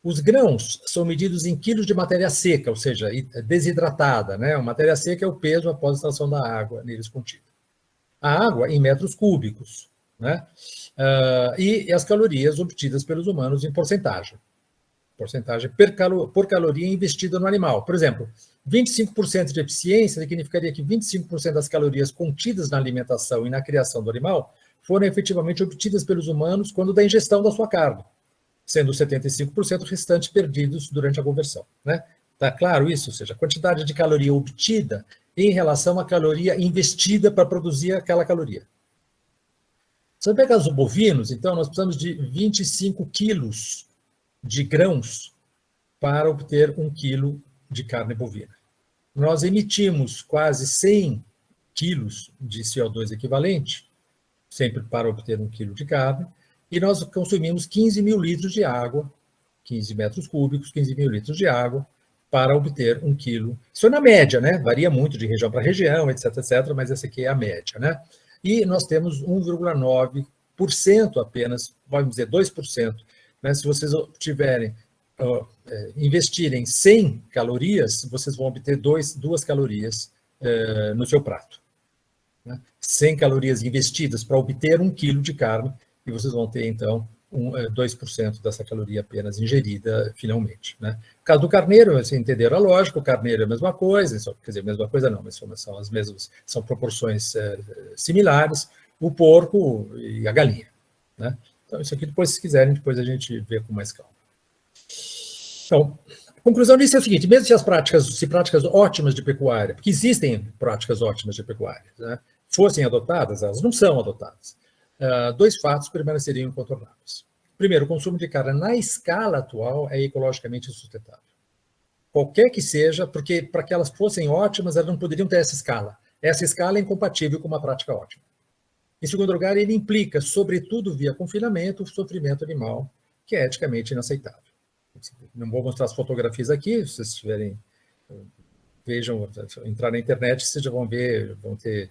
S1: Os grãos são medidos em quilos de matéria seca, ou seja, desidratada, né? A matéria seca é o peso após a extração da água neles contida. A água em metros cúbicos, né? E as calorias obtidas pelos humanos em porcentagem por caloria investida no animal. Por exemplo, 25% de eficiência significaria que 25% das calorias contidas na alimentação e na criação do animal foram efetivamente obtidas pelos humanos quando da ingestão da sua carne, sendo 75% restantes perdidos durante a conversão, né? Tá claro isso? Ou seja, a quantidade de caloria obtida em relação à caloria investida para produzir aquela caloria. Se você pegar os bovinos, então, nós precisamos de 25 quilos de grãos para obter 1 quilo de carne bovina. Nós emitimos quase 100 quilos de CO2 equivalente, sempre para obter 1 quilo de carne, e nós consumimos 15 mil litros de água, 15 metros cúbicos, 15 mil litros de água, para obter 1 quilo. Isso é na média, né? Varia muito de região para região, etc., mas essa aqui é a média, né? E nós temos 1,9% apenas, vamos dizer 2%, né? Se vocês investirem 100 calorias, vocês vão obter 2 calorias no seu prato, né? 100 calorias investidas para obter 1 quilo de carne, e vocês vão ter, então, 2% dessa caloria apenas ingerida finalmente, né? No caso do carneiro, vocês entenderam a lógica, o carneiro é a mesma coisa, quer dizer, a mesma coisa não, mas são as mesmas, são proporções similares, o porco e a galinha, né? Então, isso aqui depois, se quiserem, depois a gente vê com mais calma. Então, a conclusão disso é o seguinte: mesmo se práticas ótimas de pecuária, porque existem práticas ótimas de pecuária, né, fossem adotadas, elas não são adotadas. dois fatos permaneceriam incontornáveis. Primeiro, o consumo de carne na escala atual é ecologicamente insustentável. Qualquer que seja, porque para que elas fossem ótimas, elas não poderiam ter essa escala. Essa escala é incompatível com uma prática ótima. Em segundo lugar, ele implica, sobretudo via confinamento, o sofrimento animal, que é eticamente inaceitável. Não vou mostrar as fotografias aqui, se vocês tiverem, vejam, entrar na internet, vocês já vão ver, vão ter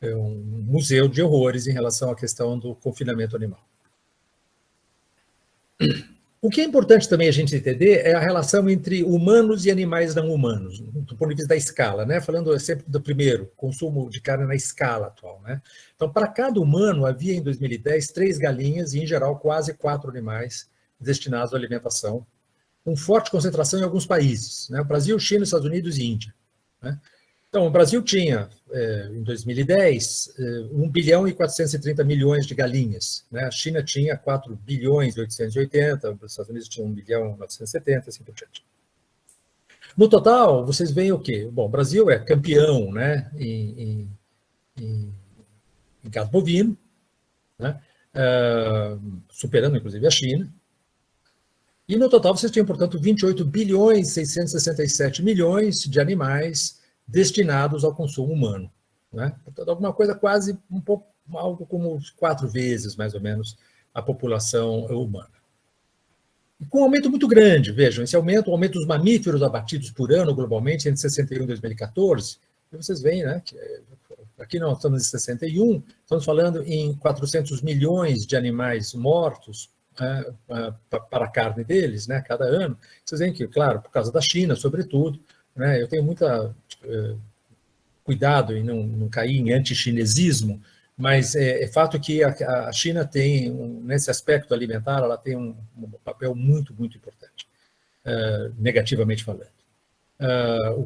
S1: um museu de horrores em relação à questão do confinamento animal. O que é importante também a gente entender é a relação entre humanos e animais não humanos, do ponto de vista da escala, né? Falando sempre do primeiro, consumo de carne na escala atual, né? Então, para cada humano, havia em 2010 3 galinhas e, em geral, quase 4 animais destinados à alimentação, com forte concentração em alguns países, né? Brasil, China, Estados Unidos e Índia, né? Então, o Brasil tinha, em 2010, 1 bilhão e 430 milhões de galinhas, né? A China tinha 4 bilhões e 880, os Estados Unidos tinham 1 bilhão e 970, assim por diante. No total, vocês veem o quê? Bom, o Brasil é campeão, né, em gado bovino, né, superando, inclusive, a China. E, no total, vocês tinham, portanto, 28 bilhões e 667 milhões de animais destinados ao consumo humano, né? Portanto, alguma coisa quase um pouco, algo como 4 vezes, mais ou menos, a população humana. E com um aumento muito grande, vejam, esse aumento, o aumento dos mamíferos abatidos por ano globalmente entre 61 e 2014, e vocês veem, né, que aqui nós estamos em 61, estamos falando em 400 milhões de animais mortos para a carne deles, né, cada ano. Vocês veem que, claro, por causa da China, sobretudo, né, eu tenho muita cuidado em não cair em anti-chinesismo, mas é fato que a China tem, nesse aspecto alimentar, ela tem um papel muito, muito importante, negativamente falando.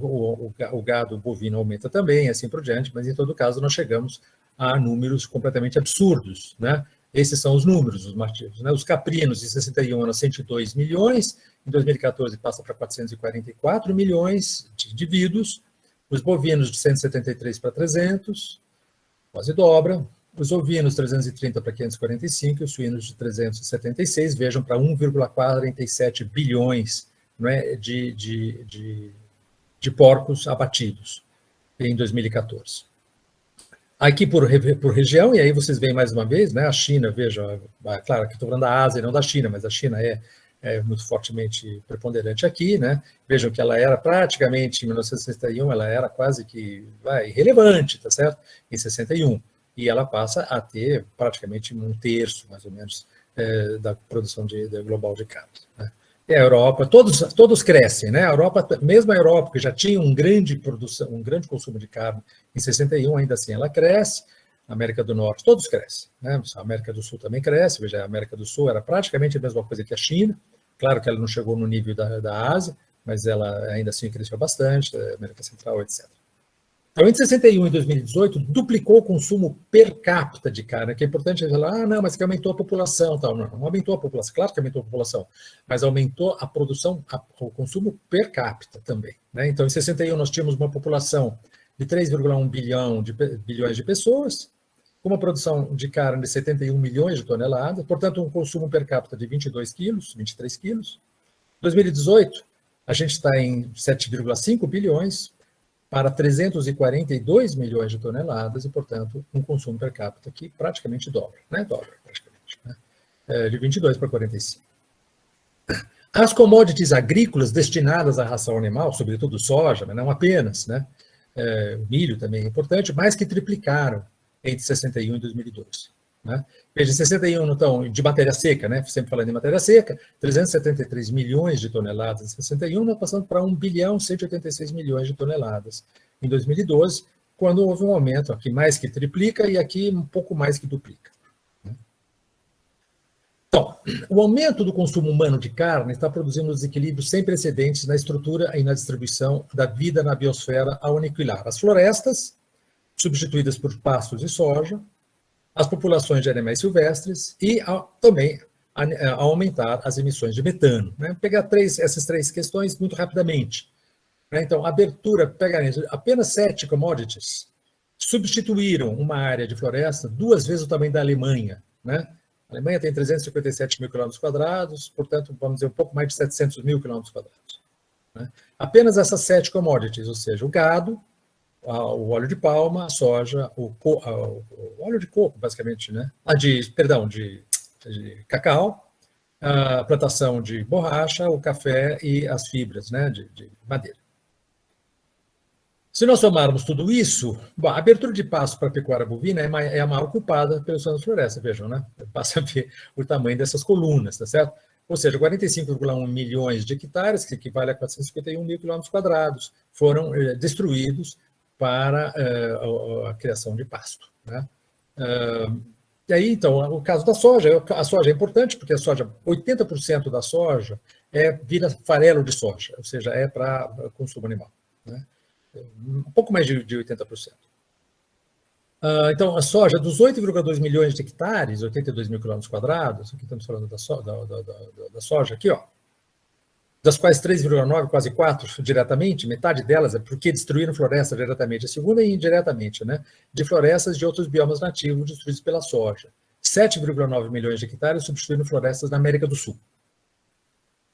S1: O gado bovino aumenta também, assim por diante, mas em todo caso nós chegamos a números completamente absurdos, né? Esses são os números, os martírios, né? Os caprinos, em 61, eram 102 milhões, em 2014 passa para 444 milhões de indivíduos, os bovinos de 173 para 300, quase dobra, os ovinos 330 para 545 e os suínos de 376, vejam, para 1,47 bilhões, não é, de porcos abatidos em 2014. Aqui por região, e aí vocês veem mais uma vez, né, a China, veja, claro que estou falando da Ásia e não da China, mas a China é muito fortemente preponderante aqui, né? Vejam que ela era praticamente, em 1961, ela era quase que irrelevante, tá certo? Em 61, e ela passa a ter praticamente 1/3, mais ou menos, da produção global de carne, né? E a Europa, todos crescem, né? A Europa, mesmo a Europa, que já tinha um grande consumo de carne, em 61 ainda assim ela cresce, a América do Norte, todos crescem, né? A América do Sul também cresce, veja, a América do Sul era praticamente a mesma coisa que a China, claro que ela não chegou no nível da Ásia, mas ela ainda assim cresceu bastante, a América Central, etc. Então, entre 61 e 2018, duplicou o consumo per capita de carne, que é importante falar, não, mas que aumentou a população, tal. Não aumentou a população, claro que aumentou a população, mas aumentou a produção, o consumo per capita também, né? Então, em 61 nós tínhamos uma população de 3,1 bilhões de pessoas, com uma produção de carne de 71 milhões de toneladas, portanto, um consumo per capita de 22 quilos, 23 quilos. Em 2018, a gente está em 7,5 bilhões, para 342 milhões de toneladas e, portanto, um consumo per capita que praticamente dobra, né? Dobra praticamente, né? De 22 para 45. As commodities agrícolas destinadas à ração animal, sobretudo soja, mas não apenas, né? O milho também é importante, mais que triplicaram entre 61 e 2012. Né? Veja, em 61, então, de matéria seca, né? Sempre falando em matéria seca, 373 milhões de toneladas em 61, nós passamos para 1 bilhão 186 milhões de toneladas em 2012, quando houve um aumento aqui mais que triplica e aqui um pouco mais que duplica. Né? Então, o aumento do consumo humano de carne está produzindo desequilíbrios sem precedentes na estrutura e na distribuição da vida na biosfera ao aniquilar as florestas, substituídas por pastos e soja, as populações de animais silvestres e também a aumentar as emissões de metano. Né? Pegar essas 3 questões muito rapidamente. Né? Então, abertura, pegar apenas 7 commodities substituíram uma área de floresta 2 vezes o tamanho da Alemanha, né? A Alemanha tem 357 mil quilômetros quadrados, portanto, vamos dizer, um pouco mais de 700 mil quilômetros quadrados, né? Apenas essas 7 commodities, ou seja, o gado, o óleo de palma, a soja, o óleo de coco, basicamente, né? De cacau, a plantação de borracha, o café e as fibras, né? de madeira. Se nós somarmos tudo isso, bom, a abertura de pasto para a pecuária bovina é a maior culpada pelo incêndio de floresta, vejam, né? Basta ver o tamanho dessas colunas, tá certo? Ou seja, 45,1 milhões de hectares, que equivale a 451 mil quilômetros quadrados, foram destruídos para a criação de pasto, né? E aí, então, o caso da soja, a soja é importante, porque a soja, 80% da soja vira farelo de soja, ou seja, é para consumo animal, né? Um pouco mais de 80%. Então, a soja, dos 8,2 milhões de hectares, 82 mil quilômetros quadrados, aqui estamos falando da soja, aqui, ó, das quais 3,9, quase 4 diretamente, metade delas é porque destruíram floresta diretamente, a segunda é indiretamente, né, de florestas de outros biomas nativos destruídos pela soja. 7,9 milhões de hectares substituindo florestas na América do Sul,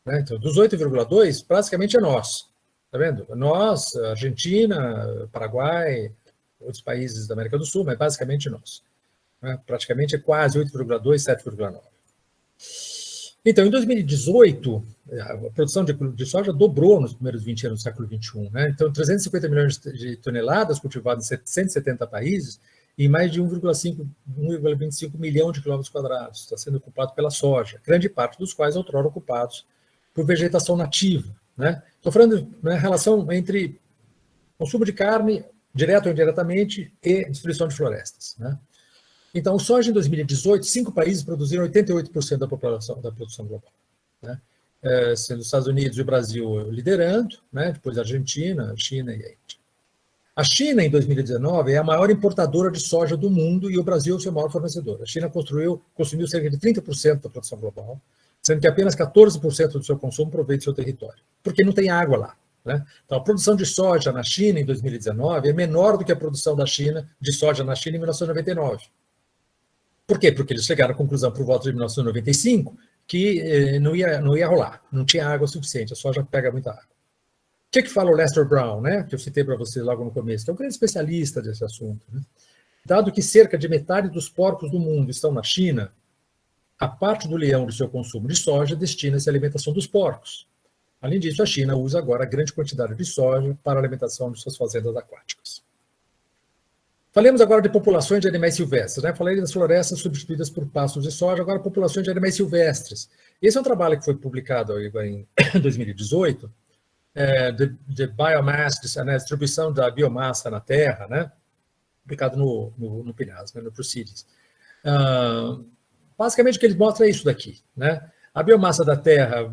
S1: né? Então, dos 8,2, praticamente é nós. Está vendo? Nós, Argentina, Paraguai, outros países da América do Sul, mas basicamente nós, né? Praticamente é quase 8,2, 7,9. Então, em 2018, a produção de soja dobrou nos primeiros 20 anos do século XXI, né? Então, 350 milhões de toneladas cultivadas em 170 países e mais de 1,25 milhão de quilômetros quadrados está sendo ocupado pela soja, grande parte dos quais outrora ocupados por vegetação nativa, né? Estou falando na relação entre consumo de carne, direto ou indiretamente, e destruição de florestas, né? Então, o soja em 2018, 5 países produziram 88% da produção global, né? Sendo os Estados Unidos e o Brasil liderando, né? Depois a Argentina, a China e a Índia. A China, em 2019, é a maior importadora de soja do mundo e o Brasil é o seu maior fornecedor. A China consumiu cerca de 30% da produção global, sendo que apenas 14% do seu consumo provém do seu território, porque não tem água lá, né? Então, a produção de soja na China em 2019 é menor do que a produção da China de soja na China em 1999. Por quê? Porque eles chegaram à conclusão por volta de 1995 que não ia rolar, não tinha água suficiente, a soja pega muita água. O que fala o Lester Brown, né? Que eu citei para vocês logo no começo, que é um grande especialista desse assunto, né? Dado que cerca de metade dos porcos do mundo estão na China, a parte do leão do seu consumo de soja destina-se à alimentação dos porcos. Além disso, a China usa agora grande quantidade de soja para a alimentação de suas fazendas aquáticas. Falemos agora de populações de animais silvestres, né? Falei das florestas substituídas por pastos de soja, agora populações de animais silvestres. Esse é um trabalho que foi publicado em 2018, de biomass, né? Distribuição da biomassa na Terra, né? Publicado no PNAS, né? No Proceedings. Basicamente, o que ele mostra é isso daqui, né? A biomassa da Terra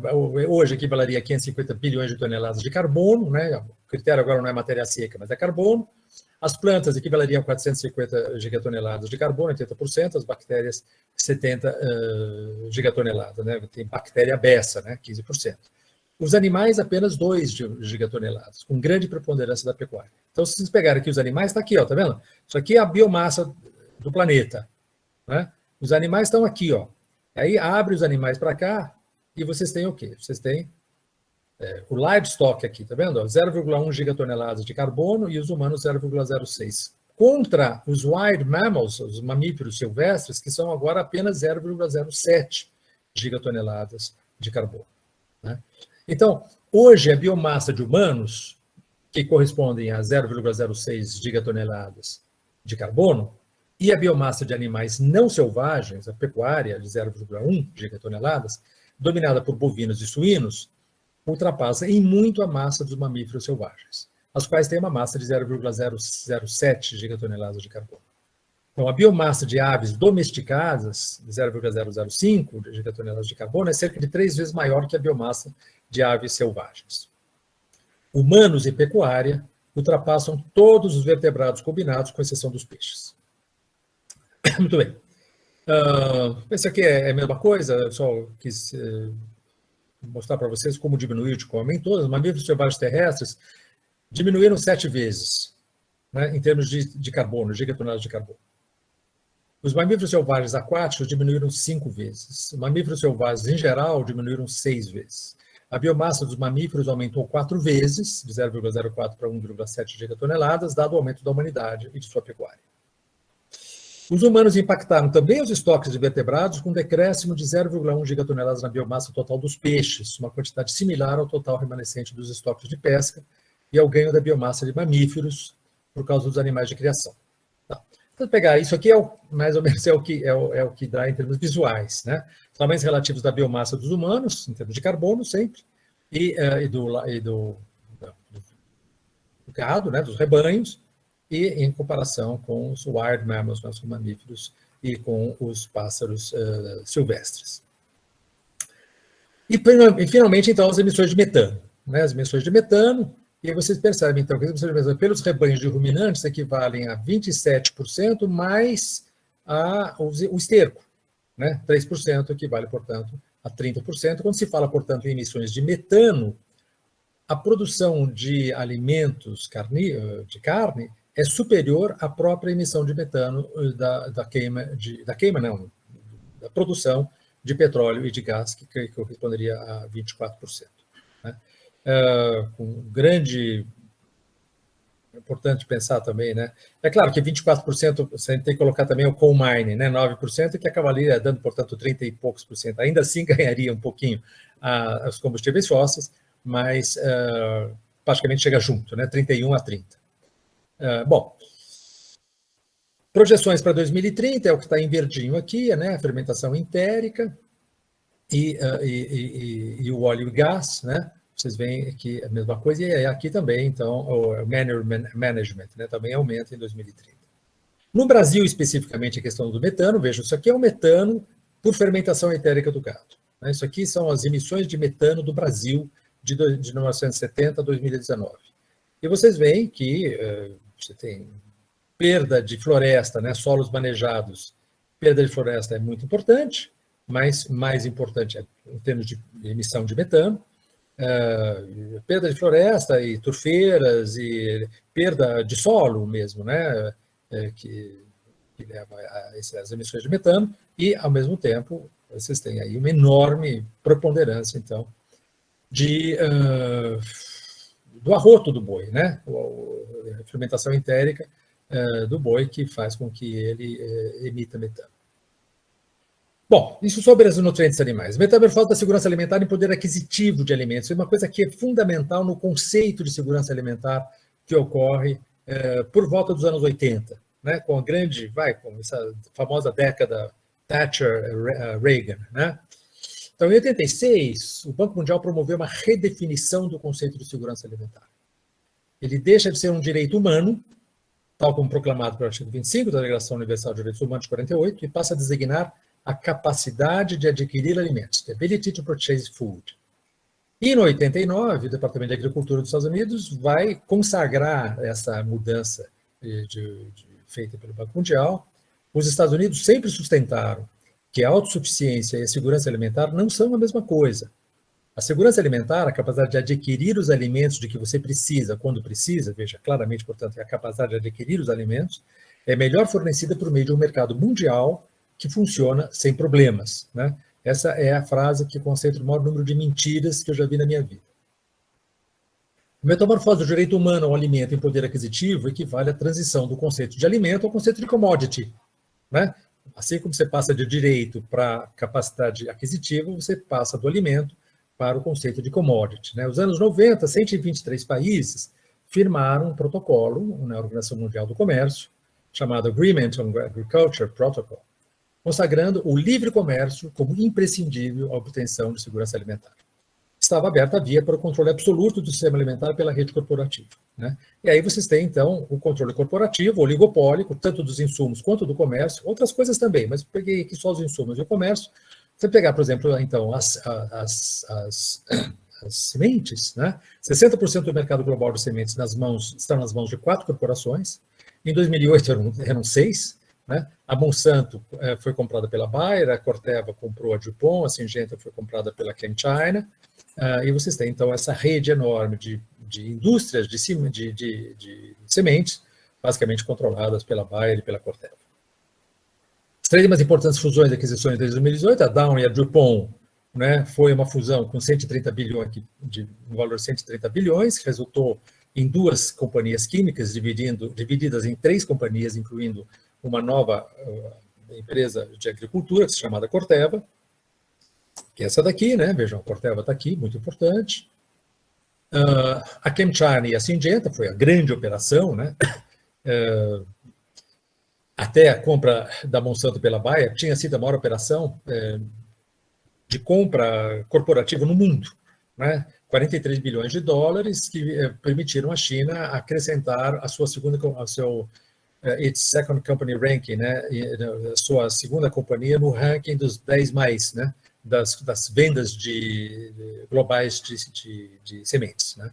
S1: hoje equivaleria a 550 bilhões de toneladas de carbono, né? O critério agora não é matéria seca, mas é carbono. As plantas equivaleriam a 450 gigatoneladas de carbono, 80%, as bactérias 70 gigatoneladas, né? Tem bactéria beça, né? 15%. Os animais, apenas 2 gigatoneladas, com grande preponderância da pecuária. Então, se vocês pegarem aqui os animais, está aqui, ó, tá vendo? Isso aqui é a biomassa do planeta, né? Os animais estão aqui, ó. Aí abre os animais para cá e vocês têm o quê? Vocês têm o livestock aqui, tá vendo? 0,1 gigatoneladas de carbono e os humanos 0,06. Contra os wild mammals, os mamíferos silvestres, que são agora apenas 0,07 gigatoneladas de carbono, né? Então, hoje a biomassa de humanos, que correspondem a 0,06 gigatoneladas de carbono, e a biomassa de animais não selvagens, a pecuária de 0,1 gigatoneladas, dominada por bovinos e suínos, ultrapassa em muito a massa dos mamíferos selvagens, as quais têm uma massa de 0,007 gigatoneladas de carbono. Então, a biomassa de aves domesticadas, de 0,005 gigatoneladas de carbono, é cerca de 3 vezes maior que a biomassa de aves selvagens. Humanos e pecuária ultrapassam todos os vertebrados combinados, com exceção dos peixes. Muito bem. Esse aqui é a mesma coisa, eu só quis mostrar para vocês como diminuiu de como aumentou. Os mamíferos selvagens terrestres diminuíram 7 vezes, né, em termos de carbono, gigatoneladas de carbono. Os mamíferos selvagens aquáticos diminuíram 5 vezes. Os mamíferos selvagens, em geral, diminuíram 6 vezes. A biomassa dos mamíferos aumentou 4 vezes, de 0,04 para 1,7 gigatoneladas, dado o aumento da humanidade e de sua pecuária. Os humanos impactaram também os estoques de vertebrados com um decréscimo de 0,1 gigatoneladas na biomassa total dos peixes, uma quantidade similar ao total remanescente dos estoques de pesca e ao ganho da biomassa de mamíferos por causa dos animais de criação. Tá. Então, pegar isso aqui mais ou menos é o que dá em termos visuais, né? Tamanhos relativos da biomassa dos humanos, em termos de carbono sempre, e do gado, né, dos rebanhos, e em comparação com os wild mammals, os mamíferos, e com os pássaros silvestres. E finalmente, então, as emissões de metano. Né, as emissões de metano, e aí vocês percebem, então, que as emissões de metano pelos rebanhos de ruminantes equivalem a 27% mais o esterco. Né, 3% equivale, portanto, a 30%. Quando se fala, portanto, em emissões de metano, a produção de alimentos de carne é superior à própria emissão de metano da produção de petróleo e de gás, que corresponderia a 24%. Né? Com grande... É importante pensar também, né? É claro que 24% você tem que colocar também o coal mining, né? 9%, que acabaria dando, portanto, 30 e poucos por cento. Ainda assim ganharia um pouquinho os combustíveis fósseis, mas praticamente chega junto, né? 31 a 30. Bom, projeções para 2030 é o que está em verdinho aqui, né? A fermentação entérica e o óleo e gás, né? Vocês veem aqui a mesma coisa, e aqui também, então, o management, né, também aumenta em 2030. No Brasil, especificamente, a questão do metano, vejam, isso aqui é o metano por fermentação entérica do gado. Né? Isso aqui são as emissões de metano do Brasil de 1970 a 2019. E vocês veem que você tem perda de floresta, né, solos manejados. Perda de floresta é muito importante, mas mais importante em termos de emissão de metano. Perda de floresta e turfeiras e perda de solo mesmo, né, que leva a essas emissões de metano e, ao mesmo tempo, vocês têm aí uma enorme preponderância, então, do arroto do boi, né, a fermentação entérica do boi que faz com que ele emita metano. Bom, isso sobre os nutrientes animais. Metamorfose da segurança alimentar e poder aquisitivo de alimentos. É uma coisa que é fundamental no conceito de segurança alimentar que ocorre por volta dos anos 80, né? Com essa famosa década Thatcher-Reagan, né? Então, em 86, o Banco Mundial promoveu uma redefinição do conceito de segurança alimentar. Ele deixa de ser um direito humano, tal como proclamado pelo artigo 25 da Declaração Universal de Direitos Humanos de 48, e passa a designar a capacidade de adquirir alimentos, the ability to purchase food. E, no 89, o Departamento de Agricultura dos Estados Unidos vai consagrar essa mudança feita pelo Banco Mundial. Os Estados Unidos sempre sustentaram que a autossuficiência e a segurança alimentar não são a mesma coisa. A segurança alimentar, a capacidade de adquirir os alimentos de que você precisa, quando precisa, veja, claramente, portanto, a capacidade de adquirir os alimentos, é melhor fornecida por meio de um mercado mundial que funciona sem problemas. Né? Essa é a frase que concentra o maior número de mentiras que eu já vi na minha vida. A metamorfose do direito humano ao alimento em poder aquisitivo equivale à transição do conceito de alimento ao conceito de commodity. Né? Assim como você passa de direito para capacidade aquisitiva, você passa do alimento para o conceito de commodity. Né? Nos anos 90, 123 países firmaram um protocolo na Organização Mundial do Comércio, chamado Agreement on Agriculture Protocol, consagrando o livre comércio como imprescindível à obtenção de segurança alimentar. Estava aberta a via para o controle absoluto do sistema alimentar pela rede corporativa. Né? E aí vocês têm, então, o controle corporativo, oligopólico, tanto dos insumos quanto do comércio, outras coisas também, mas peguei aqui só os insumos e o comércio. Você pegar, por exemplo, então, as sementes, né? 60% do mercado global de sementes estão nas mãos de 4 corporações. Em 2008 eram 6. Né? A Monsanto foi comprada pela Bayer, a Corteva comprou a DuPont, a Syngenta foi comprada pela ChemChina, e vocês têm, então, essa rede enorme de indústrias de sementes, basicamente controladas pela Bayer e pela Corteva. As três mais importantes fusões e aquisições desde 2018, a Dow e a DuPont, né, foi uma fusão com 130 bilhões, de um valor de 130 bilhões, que resultou em duas companhias químicas, divididas em três companhias, incluindo uma nova empresa de agricultura, chamada Corteva, que é essa daqui, né? Vejam, a Corteva está aqui, muito importante. A ChemChina e a Syngenta foi a grande operação, né? Até a compra da Monsanto pela Bayer tinha sido a maior operação de compra corporativa no mundo, né? 43 bilhões de dólares que permitiram à China acrescentar a sua its second company ranking, né? A sua segunda companhia no ranking dos 10 mais, né? Das vendas globais de sementes, né?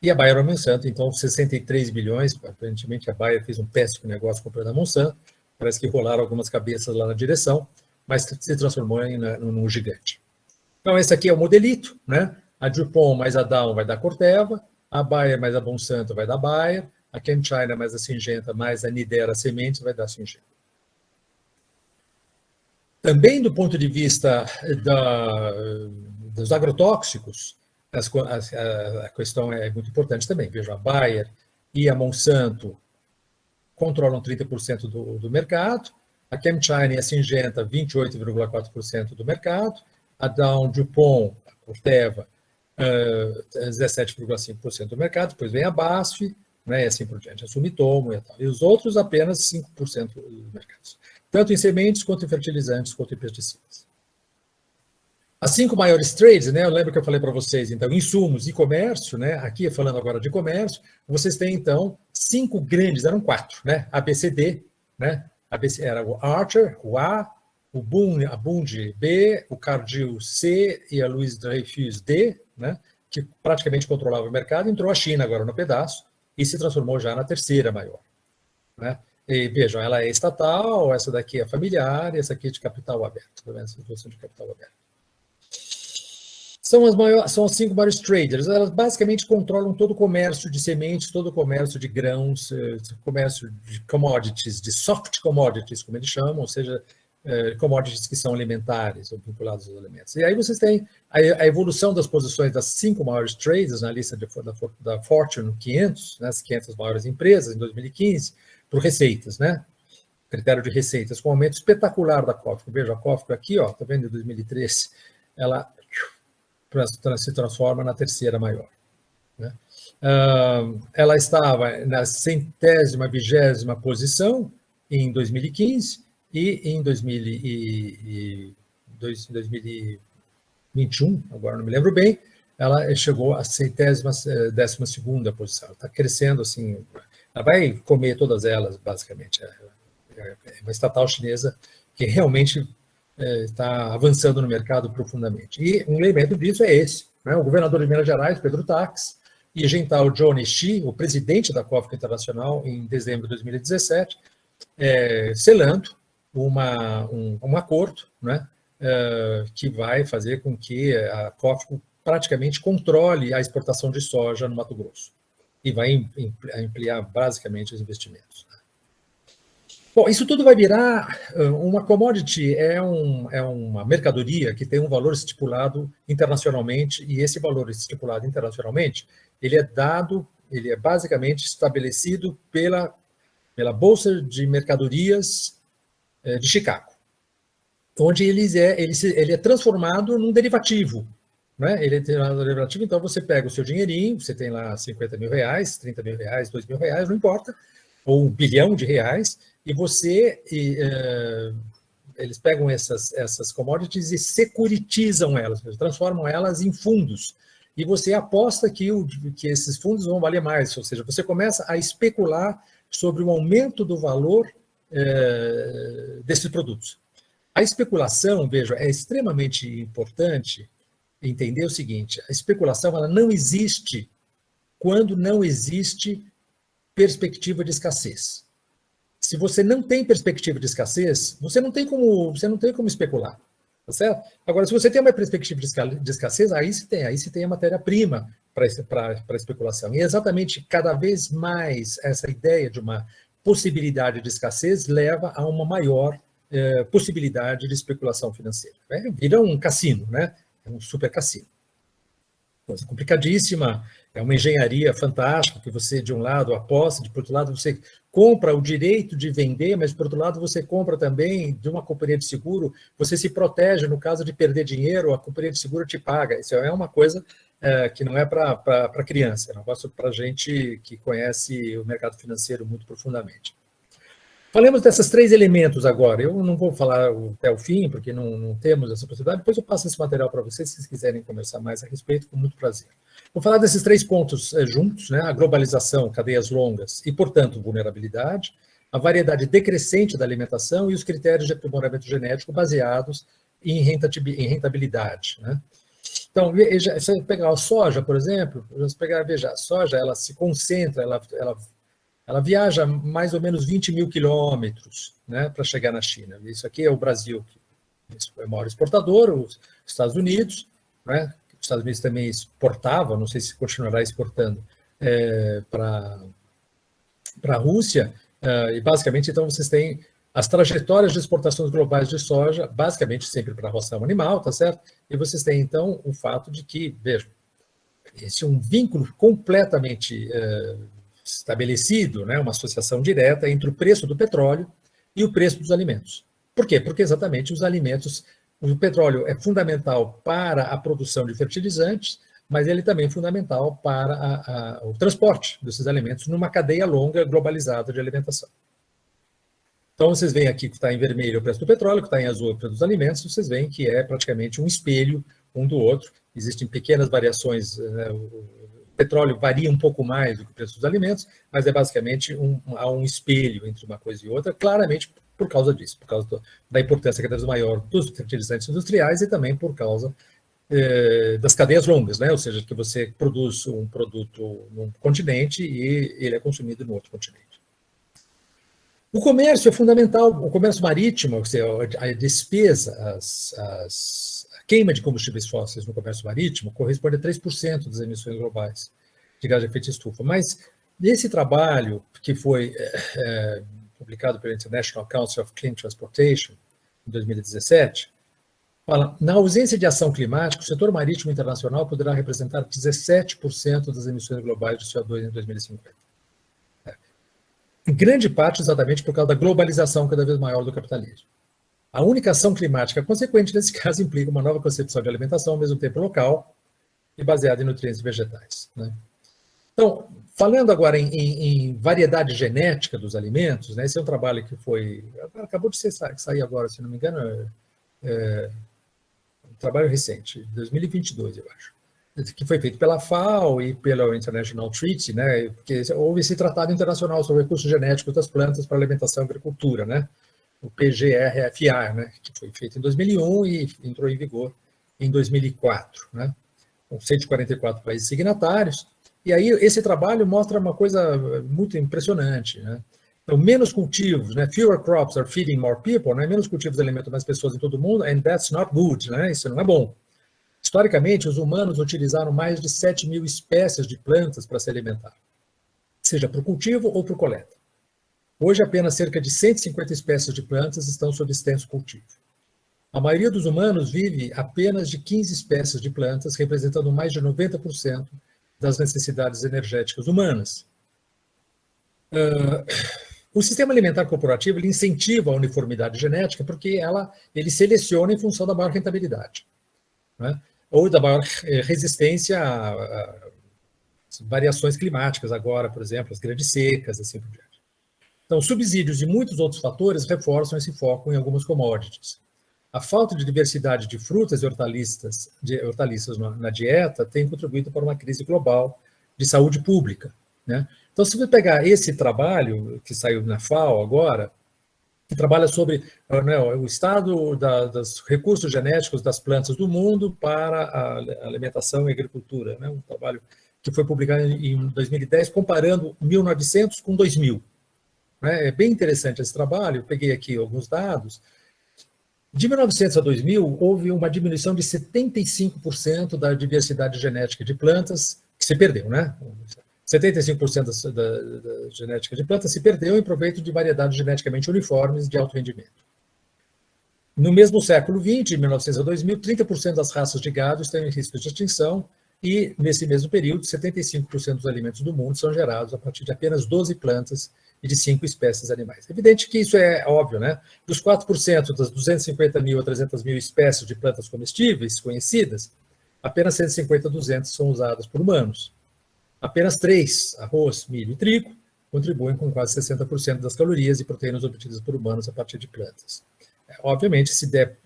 S1: E a Bayer e a Monsanto, então, 63 bilhões, aparentemente a Bayer fez um péssimo negócio comprando a Monsanto, parece que rolaram algumas cabeças lá na direção, mas se transformou num gigante. Então, esse aqui é o modelito, né? A DuPont mais a Dow vai dar Corteva, a Bayer mais a Monsanto vai dar Bayer, a ChemChina mais a Syngenta mais a Nidera Sementes vai dar Syngenta. Também do ponto de vista dos agrotóxicos, a questão é muito importante também. Veja, a Bayer e a Monsanto controlam 30% do mercado, a ChemChina e a Syngenta 28,4% do mercado, a Dow, DuPont, a Corteva 17,5% do mercado, depois vem a BASF, né, e assim por diante, a Sumitomo e tal. E os outros apenas 5% do mercado, tanto em sementes, quanto em fertilizantes, quanto em pesticidas. As 5 maiores trades, né, eu lembro que eu falei para vocês, então, insumos e comércio, né, aqui falando agora de comércio, vocês têm, então, 5 grandes, eram 4, né, ABCD, né, era o Archer, o A, a Bunge B, o Cargill C e a Louis Dreyfus D, né, que praticamente controlava o mercado, entrou a China agora no pedaço e se transformou já na terceira maior, né. E vejam, ela é estatal, essa daqui é familiar, e essa aqui é de capital aberto, tá vendo? Essa situação de capital aberto. São as 5 maiores traders. Elas basicamente controlam todo o comércio de sementes, todo o comércio de grãos, comércio de commodities, de soft commodities, como eles chamam, ou seja, commodities que são alimentares ou vinculados aos alimentos. E aí vocês têm a evolução das posições das 5 maiores traders na lista da Fortune 500, né, as 500 maiores empresas em 2015, por receitas, né? Critério de receitas, com um aumento espetacular da Cofco. Veja, a Cofco aqui, ó, tá vendo, em 2013, ela se transforma na terceira maior, né? Ela estava na 120ª posição em 2015 e em 2021, agora não me lembro bem, ela chegou à 112ª posição. Está crescendo assim, ela vai comer todas elas, basicamente. É uma estatal chinesa que realmente está avançando no mercado profundamente. E um elemento disso é esse, né? O governador de Minas Gerais, Pedro Tax, ia juntar o Johnny Xi, o presidente da Cofco Internacional, em dezembro de 2017, selando um acordo, né, que vai fazer com que a Cofco praticamente controle a exportação de soja no Mato Grosso e vai ampliar basicamente os investimentos. Bom, isso tudo vai virar uma commodity, é uma mercadoria que tem um valor estipulado internacionalmente, e esse valor estipulado internacionalmente, ele é basicamente estabelecido pela Bolsa de Mercadorias de Chicago, onde ele é transformado num derivativo, né? Ele é derivativo, então você pega o seu dinheirinho, você tem lá 50 mil reais, 30 mil reais, 2 mil reais, não importa, ou R$1 bilhão, e eles pegam essas commodities e securitizam elas, transformam elas em fundos, e você aposta que esses fundos vão valer mais, ou seja, você começa a especular sobre o aumento do valor desses produtos. A especulação, veja, é extremamente importante entender o seguinte: a especulação ela não existe quando não existe perspectiva de escassez. Se você não tem perspectiva de escassez, você não tem como especular, tá certo? Agora, se você tem uma perspectiva de escassez, aí se tem a matéria-prima para especulação. E exatamente cada vez mais essa ideia de uma possibilidade de escassez leva a uma maior possibilidade de especulação financeira. Vira um cassino, né? É um super cassino. Coisa complicadíssima, é uma engenharia fantástica, que você, de um lado, aposta, de outro lado, você compra o direito de vender, mas, por outro lado, você compra também de uma companhia de seguro, você se protege no caso de perder dinheiro, a companhia de seguro te paga. Isso é uma coisa que não é para criança, é um negócio para gente que conhece o mercado financeiro muito profundamente. Falemos desses 3 elementos agora. Eu não vou falar até o fim, porque não temos essa possibilidade. Depois eu passo esse material para vocês, se vocês quiserem conversar mais a respeito, com muito prazer. Vou falar desses 3 pontos juntos, né? A globalização, cadeias longas e, portanto, vulnerabilidade, a variedade decrescente da alimentação e os critérios de aprimoramento genético baseados em rentabilidade, né? Então, veja, se você pegar a soja, por exemplo, veja, a soja ela se concentra, ela viaja mais ou menos 20 mil quilômetros, né, para chegar na China. Isso aqui é o Brasil, que é o maior exportador, os Estados Unidos, né? Os Estados Unidos também exportava, não sei se continuará exportando para a Rússia, e basicamente, então, vocês têm as trajetórias de exportações globais de soja, basicamente sempre para a ração animal, tá certo? E vocês têm, então, o fato de que, vejam, esse é um vínculo completamente estabelecido, né, uma associação direta entre o preço do petróleo e o preço dos alimentos. Por quê? Porque exatamente os alimentos, o petróleo é fundamental para a produção de fertilizantes, mas ele também é fundamental para o transporte desses alimentos numa cadeia longa globalizada de alimentação. Então, vocês veem aqui que está em vermelho o preço do petróleo, que está em azul o preço dos alimentos, vocês veem que é praticamente um espelho um do outro. Existem pequenas variações, né? O petróleo varia um pouco mais do que o preço dos alimentos, mas é basicamente há um espelho entre uma coisa e outra, claramente por causa disso, por causa da importância cada vez maior dos fertilizantes industriais e também por causa das cadeias longas, né? Ou seja, que você produz um produto num continente e ele é consumido no outro continente. O comércio é fundamental, o comércio marítimo, ou seja, a despesa, a queima de combustíveis fósseis no comércio marítimo corresponde a 3% das emissões globais de gás de efeito de estufa. Mas nesse trabalho, que foi publicado pelo International Council of Clean Transportation, em 2017, fala, na ausência de ação climática, o setor marítimo internacional poderá representar 17% das emissões globais de CO2 em 2050. Em grande parte, exatamente por causa da globalização cada vez maior do capitalismo. A única ação climática consequente, nesse caso, implica uma nova concepção de alimentação, ao mesmo tempo local e baseada em nutrientes vegetais, né? Então, falando agora em variedade genética dos alimentos, né, esse é um trabalho que foi... Acabou de sair agora, se não me engano, um trabalho recente, 2022, eu acho, que foi feito pela FAO e pela International Treaty, né, porque houve esse tratado internacional sobre recursos genéticos das plantas para alimentação e agricultura, né, o PGRFA, né, que foi feito em 2001 e entrou em vigor em 2004, né, com 144 países signatários. E aí esse trabalho mostra uma coisa muito impressionante, né? Então, menos cultivos, né? Fewer crops are feeding more people, né? Menos cultivos alimentam mais pessoas em todo o mundo, and that's not good, né? Isso não é bom. Historicamente, os humanos utilizaram mais de 7 mil espécies de plantas para se alimentar, seja para o cultivo ou para o coleta. Hoje, apenas cerca de 150 espécies de plantas estão sob extenso cultivo. A maioria dos humanos vive apenas de 15 espécies de plantas, representando mais de 90% das necessidades energéticas humanas. O sistema alimentar corporativo ele incentiva a uniformidade genética porque ele seleciona em função da maior rentabilidade, né? Ou da maior resistência a variações climáticas agora, por exemplo, as grandes secas, assim por diante. Então, subsídios e muitos outros fatores reforçam esse foco em algumas commodities. A falta de diversidade de frutas e hortaliças na dieta tem contribuído para uma crise global de saúde pública, né? Então, se você pegar esse trabalho que saiu na FAO agora, que trabalha sobre o estado dos recursos genéticos das plantas do mundo para a alimentação e agricultura, né? Um trabalho que foi publicado em 2010, comparando 1900 com 2000. Né? É bem interessante esse trabalho, eu peguei aqui alguns dados. De 1900 a 2000, houve uma diminuição de 75% da diversidade genética de plantas, que se perdeu, né? 75% da genética de plantas se perdeu em proveito de variedades geneticamente uniformes de alto rendimento. No mesmo século XX, de 1900 a 2000, 30% das raças de gado estão em risco de extinção e, nesse mesmo período, 75% dos alimentos do mundo são gerados a partir de apenas 12 plantas e de 5 espécies animais. É evidente que isso é óbvio, né? Dos 4% das 250 mil a 300 mil espécies de plantas comestíveis conhecidas, apenas 150 a 200 são usadas por humanos. Apenas 3, arroz, milho e trigo, contribuem com quase 60% das calorias e proteínas obtidas por humanos a partir de plantas. Obviamente, se der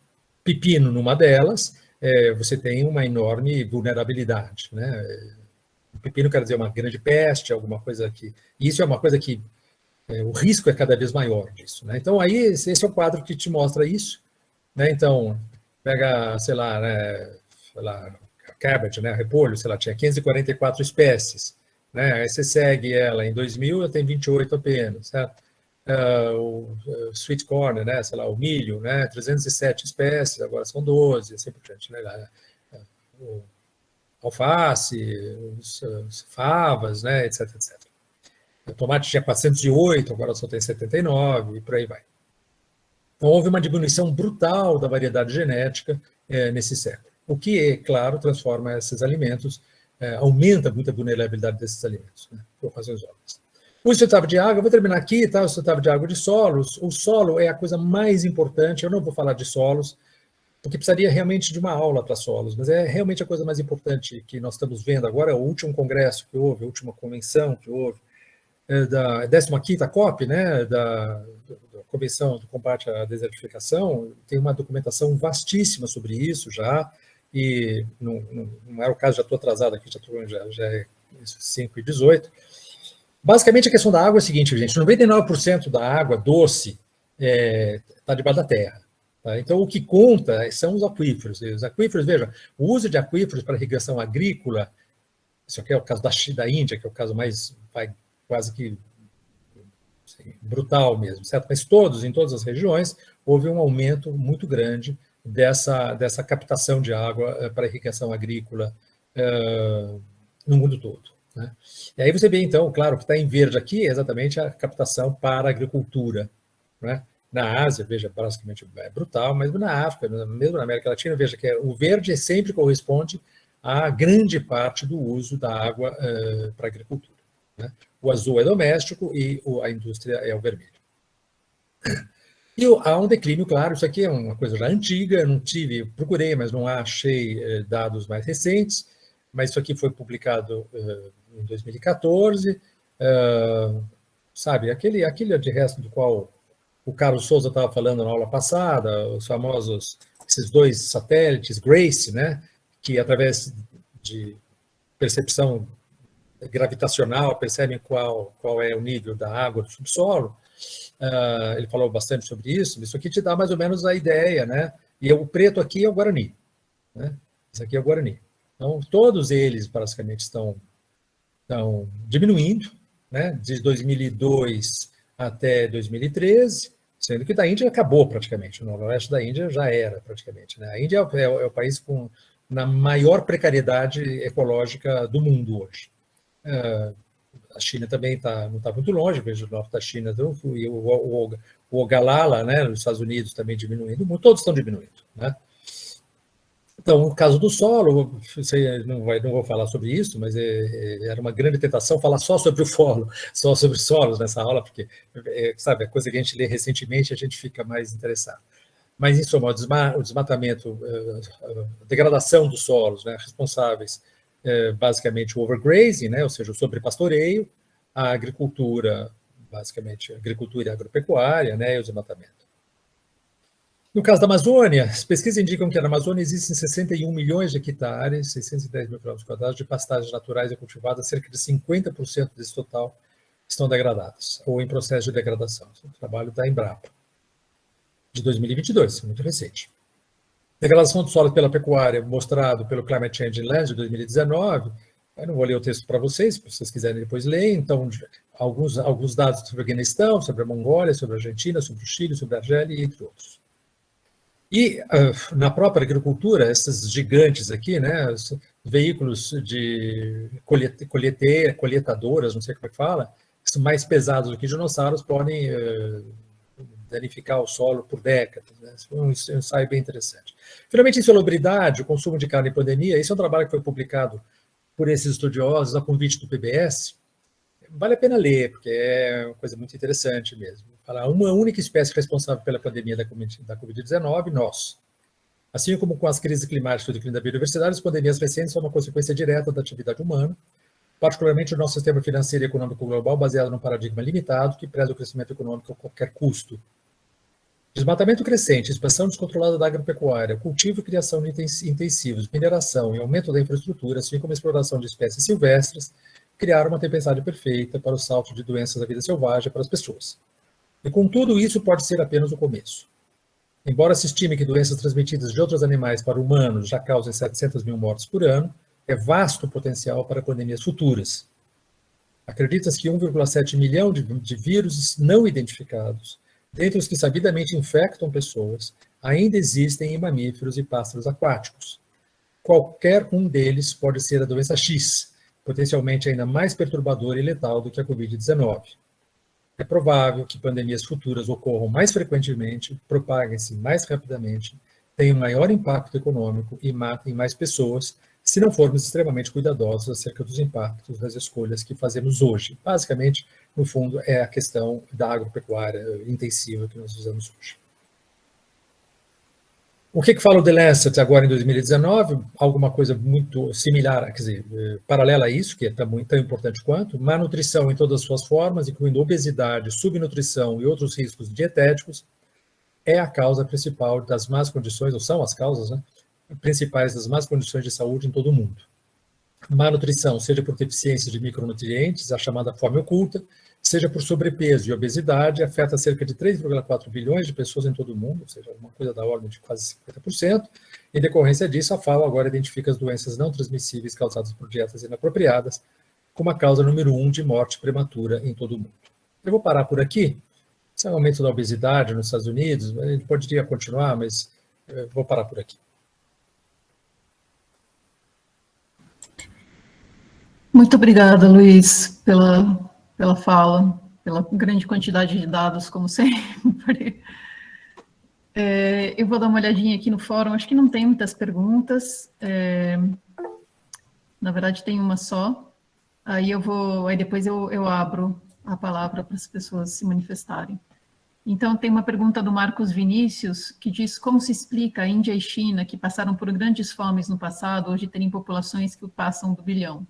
S1: pepino numa delas, você tem uma enorme vulnerabilidade, né? O pepino quer dizer uma grande peste, alguma coisa que... Isso é uma coisa que o risco é cada vez maior disso, né? Então, aí, esse é o quadro que te mostra isso, né? Então, pega, sei lá, cabbage, né, repolho, sei lá, tinha 544 espécies, né? Aí você segue ela, em 2000 ela tem 28 apenas, certo? O sweet corn, né, sei lá, o milho, né, 307 espécies, agora são 12, assim por diante, né? O alface, os favas, né, etc, etc. O tomate tinha 408, agora só tem 79, e por aí vai. Então, houve uma diminuição brutal da variedade genética nesse século, o que, claro, transforma esses alimentos, aumenta muito a vulnerabilidade desses alimentos, né, por razões óbvias. O estado de água, eu vou terminar aqui, tá? O estado de água de solos. O solo é a coisa mais importante, eu não vou falar de solos, porque precisaria realmente de uma aula para solos, mas é realmente a coisa mais importante que nós estamos vendo agora, o último congresso que houve, a última convenção que houve, da 15ª COP, né, da Convenção do Combate à Desertificação, tem uma documentação vastíssima sobre isso já, e não é o caso, já estou atrasado aqui, já é 5h18. Basicamente, a questão da água é a seguinte, gente, 99% da água doce está debaixo da terra. Tá? Então, o que conta são os aquíferos. Os aquíferos, veja, o uso de aquíferos para irrigação agrícola, isso aqui é o caso da Índia, que é o caso mais, quase que assim, brutal mesmo, certo? Mas em todas as regiões, houve um aumento muito grande dessa captação de água para irrigação agrícola no mundo todo. Né? E aí você vê, então, claro, o que está em verde aqui é exatamente a captação para a agricultura. Né? Na Ásia, veja, basicamente é brutal, mas na África, mesmo na América Latina, veja que o verde sempre corresponde a grande parte do uso da água para a agricultura. Né? O azul é doméstico e a indústria é o vermelho. E há um declínio, claro, isso aqui é uma coisa já antiga, procurei, mas não achei dados mais recentes, mas isso aqui foi publicado em 2014, sabe, aquele de resto do qual o Carlos Souza estava falando na aula passada, os famosos, esses 2 satélites, GRACE, né, que através de percepção gravitacional percebem qual é o nível da água do subsolo. Ele falou bastante sobre isso. Isso aqui te dá mais ou menos a ideia, né? E o preto aqui é o Guarani, né? Isso aqui é o Guarani. Então, todos eles, basicamente, estão diminuindo, né? De 2002 até 2013, sendo que da Índia acabou praticamente. O noroeste da Índia já era praticamente. Né? A Índia é o país na maior precariedade ecológica do mundo hoje. A China também não está muito longe, veja o norte da China, e o Ogallala, né, nos Estados Unidos também diminuindo, todos estão diminuindo. Né? Então, no caso do solo, não vou falar sobre isso, mas era uma grande tentação falar só sobre o solo, só sobre solos nessa aula, porque, sabe, a coisa que a gente lê recentemente, a gente fica mais interessado. Mas, em suma, o desmatamento, a degradação dos solos, né, responsáveis, basicamente, o overgrazing, né, ou seja, o sobrepastoreio, a agricultura, basicamente, a agricultura e a agropecuária, né, e o desmatamento. No caso da Amazônia, as pesquisas indicam que na Amazônia existem 61 milhões de hectares, 610 mil quilômetros quadrados de pastagens naturais e cultivadas, cerca de 50% desse total estão degradadas, ou em processo de degradação. O trabalho da Embrapa, de 2022, muito recente. Degradação do solo pela pecuária, mostrado pelo Climate Change Lens, de 2019, eu não vou ler o texto para vocês, se vocês quiserem depois ler, então, alguns dados sobre o Afeganistão, sobre a Mongólia, sobre a Argentina, sobre o Chile, sobre a Argélia, entre outros. E na própria agricultura, esses gigantes aqui, né, os veículos de coletadoras, não sei como é que fala, que são mais pesados do que dinossauros, podem danificar o solo por décadas. Né? Isso foi um ensaio bem interessante. Finalmente, insalubridade, o consumo de carne em pandemia, esse é um trabalho que foi publicado por esses estudiosos a convite do PBS. Vale a pena ler, porque é uma coisa muito interessante mesmo. Falar uma única espécie responsável pela pandemia da Covid-19, nós. Assim como com as crises climáticas e o declínio da biodiversidade, as pandemias recentes são uma consequência direta da atividade humana, particularmente o nosso sistema financeiro e econômico global baseado num paradigma limitado que preza o crescimento econômico a qualquer custo. Desmatamento crescente, expansão descontrolada da agropecuária, cultivo e criação intensivos, mineração e aumento da infraestrutura, assim como a exploração de espécies silvestres, criaram uma tempestade perfeita para o salto de doenças da vida selvagem para as pessoas. E, contudo, isso pode ser apenas o começo. Embora se estime que doenças transmitidas de outros animais para humanos já causem 700 mil mortes por ano, é vasto o potencial para pandemias futuras. Acredita-se que 1,7 milhão de vírus não identificados, dentre os que sabidamente infectam pessoas, ainda existem em mamíferos e pássaros aquáticos. Qualquer um deles pode ser a doença X, potencialmente ainda mais perturbadora e letal do que a Covid-19. É provável que pandemias futuras ocorram mais frequentemente, propaguem-se mais rapidamente, tenham maior impacto econômico e matem mais pessoas, se não formos extremamente cuidadosos acerca dos impactos das escolhas que fazemos hoje. Basicamente, no fundo, é a questão da agropecuária intensiva que nós usamos hoje. O que fala o The Lancet agora em 2019? Alguma coisa muito similar, quer dizer, paralela a isso, que é tão importante quanto, má nutrição em todas as suas formas, incluindo obesidade, subnutrição e outros riscos dietéticos, é a causa principal das más condições, ou são as causas, né, principais das más condições de saúde em todo o mundo. Má nutrição, seja por deficiência de micronutrientes, a chamada fome oculta, seja por sobrepeso e obesidade, afeta cerca de 3,4 bilhões de pessoas em todo o mundo, ou seja, uma coisa da ordem de quase 50%. Em decorrência disso, a FAO agora identifica as doenças não transmissíveis causadas por dietas inapropriadas como a causa número 1 de morte prematura em todo o mundo. Eu vou parar por aqui. Esse é o aumento da obesidade nos Estados Unidos, a gente poderia continuar, mas eu vou parar por aqui.
S3: Muito obrigada, Luiz, pela fala, pela grande quantidade de dados, como sempre. Eu vou dar uma olhadinha aqui no fórum, acho que não tem muitas perguntas. Na verdade, tem uma só. Aí depois eu abro a palavra para as pessoas se manifestarem. Então, tem uma pergunta do Marcos Vinícius, que diz como se explica a Índia e China, que passaram por grandes fomes no passado, hoje terem populações que passam do bilhão.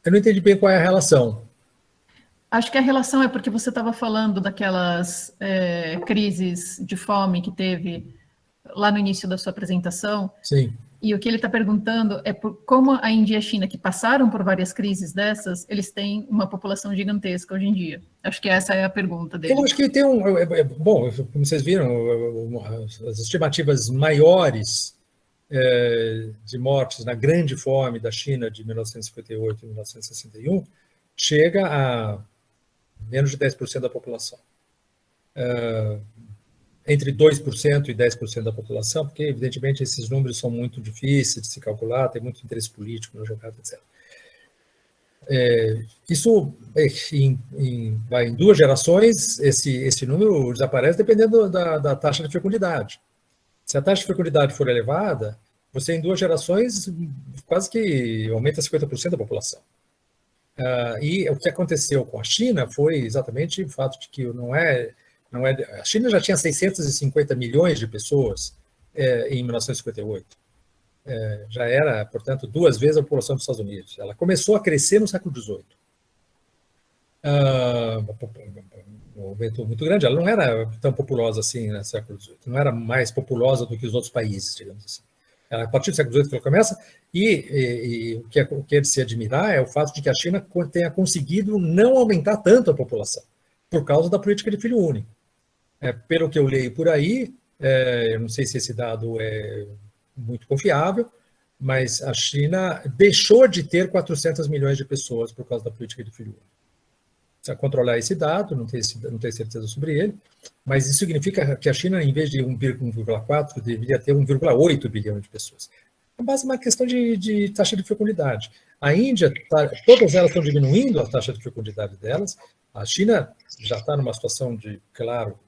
S1: Eu não entendi bem qual é a relação.
S3: Acho que a relação é porque você estava falando daquelas crises de fome que teve lá no início da sua apresentação.
S1: Sim.
S3: E o que ele está perguntando é como a Índia e a China, que passaram por várias crises dessas, eles têm uma população gigantesca hoje em dia. Acho que essa é a pergunta dele.
S1: Eu acho que tem bom, como vocês viram, as estimativas maiores de mortes na grande fome da China de 1958 e 1961 chega a menos de 10% da população. Entre 2% e 10% da população, porque, evidentemente, esses números são muito difíceis de se calcular, tem muito interesse político na jogada, etc. Isso, em 2 gerações, esse número desaparece dependendo da taxa de fecundidade. Se a taxa de fecundidade for elevada, você, em 2 gerações, quase que aumenta 50% da população. E o que aconteceu com a China foi exatamente o fato de que a China já tinha 650 milhões de pessoas em 1958. Já era, portanto, 2 vezes a população dos Estados Unidos. Ela começou a crescer no século XVIII. Um aumento muito grande. Ela não era tão populosa assim no século XVIII. Não era mais populosa do que os outros países, digamos assim. A partir do século XVIII que ela começa, e o que é de se admirar é o fato de que a China tenha conseguido não aumentar tanto a população, por causa da política de filho único. Pelo que eu leio por aí, eu não sei se esse dado é muito confiável, mas a China deixou de ter 400 milhões de pessoas por causa da política de filho único. controlar esse dado, não tem certeza sobre ele, mas isso significa que a China, em vez de 1,4, deveria ter 1,8 bilhão de pessoas. É basicamente uma questão de taxa de fecundidade. A Índia, todas elas estão diminuindo a taxa de fecundidade delas. A China já está numa situação de, claro,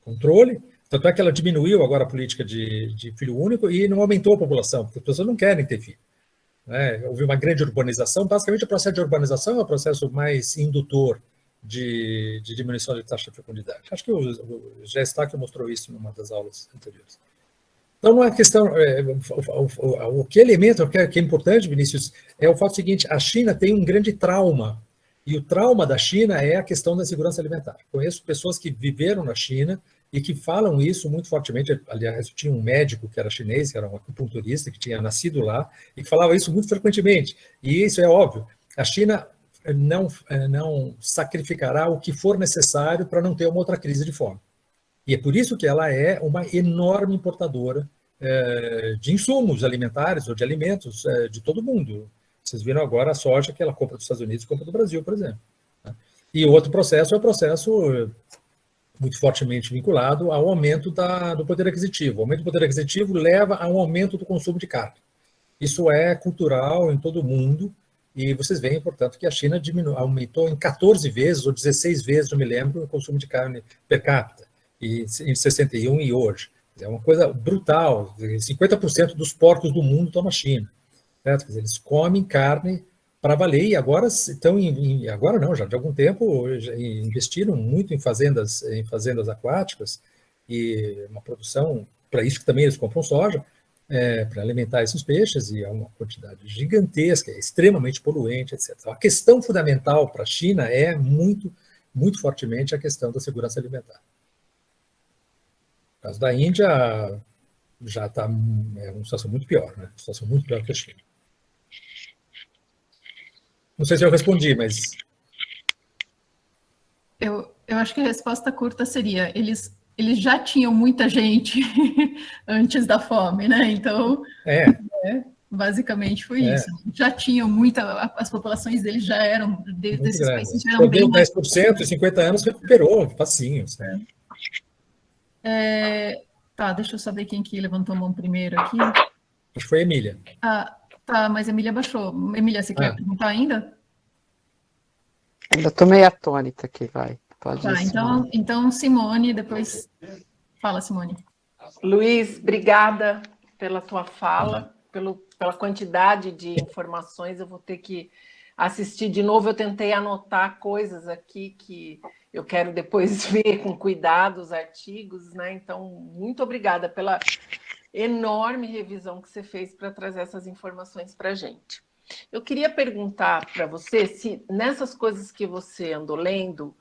S1: controle, tanto é que ela diminuiu agora a política de filho único e não aumentou a população, porque as pessoas não querem ter filho. Houve uma grande urbanização. Basicamente, o processo de urbanização é o processo mais indutor de diminuição de taxa de fecundidade. Acho que o Gestáquio mostrou isso numa das aulas anteriores. Então, uma questão, o que elemento que é importante, Vinícius, é o fato seguinte: a China tem um grande trauma, e o trauma da China é a questão da segurança alimentar. Conheço pessoas que viveram na China e que falam isso muito fortemente. Aliás, eu tinha um médico que era chinês, que era um acupunturista, que tinha nascido lá, e que falava isso muito frequentemente. E isso é óbvio. A China não sacrificará o que for necessário para não ter uma outra crise de fome. E é por isso que ela é uma enorme importadora de insumos alimentares ou de alimentos de todo mundo. Vocês viram agora a soja que ela compra dos Estados Unidos e compra do Brasil, por exemplo. E o outro processo é o processo muito fortemente vinculado ao aumento do poder aquisitivo. O aumento do poder aquisitivo leva a um aumento do consumo de carne. Isso é cultural em todo o mundo, e vocês veem, portanto, que a China aumentou em 14 vezes ou 16 vezes, não me lembro, o consumo de carne per capita, em 61 e hoje. É uma coisa brutal. 50% dos porcos do mundo estão na China. Certo? Quer dizer, eles comem carne para valer, e agora estão agora não, já de algum tempo investiram muito em fazendas aquáticas, e uma produção, para isso que também eles compram soja, para alimentar esses peixes, e é uma quantidade gigantesca, é extremamente poluente, etc. Então, a questão fundamental para a China é muito, muito fortemente a questão da segurança alimentar. No caso da Índia, já está uma situação muito pior, né? Uma situação muito pior que a China. Não sei se eu respondi, mas...
S3: Eu acho que a resposta curta seria: eles já tinham muita gente antes da fome, né? Então, basicamente foi isso. Já tinham as populações deles já eram, desses países já eram bem...
S1: 10% em 50 anos recuperou, facinho.
S3: Tá, deixa eu saber quem que levantou a mão primeiro aqui.
S1: Acho que foi a Emília.
S3: Tá, mas a Emília baixou. Emília, você quer perguntar ainda?
S2: Ainda estou meio atônita aqui, vai. Pode ir,
S3: então Simone, depois... Fala, Simone.
S4: Luiz, obrigada pela tua fala, pela quantidade de informações. Eu vou ter que assistir de novo. Eu tentei anotar coisas aqui que eu quero depois ver com cuidado, os artigos, né? Então, muito obrigada pela enorme revisão que você fez para trazer essas informações para a gente. Eu queria perguntar para você se nessas coisas que você andou lendo,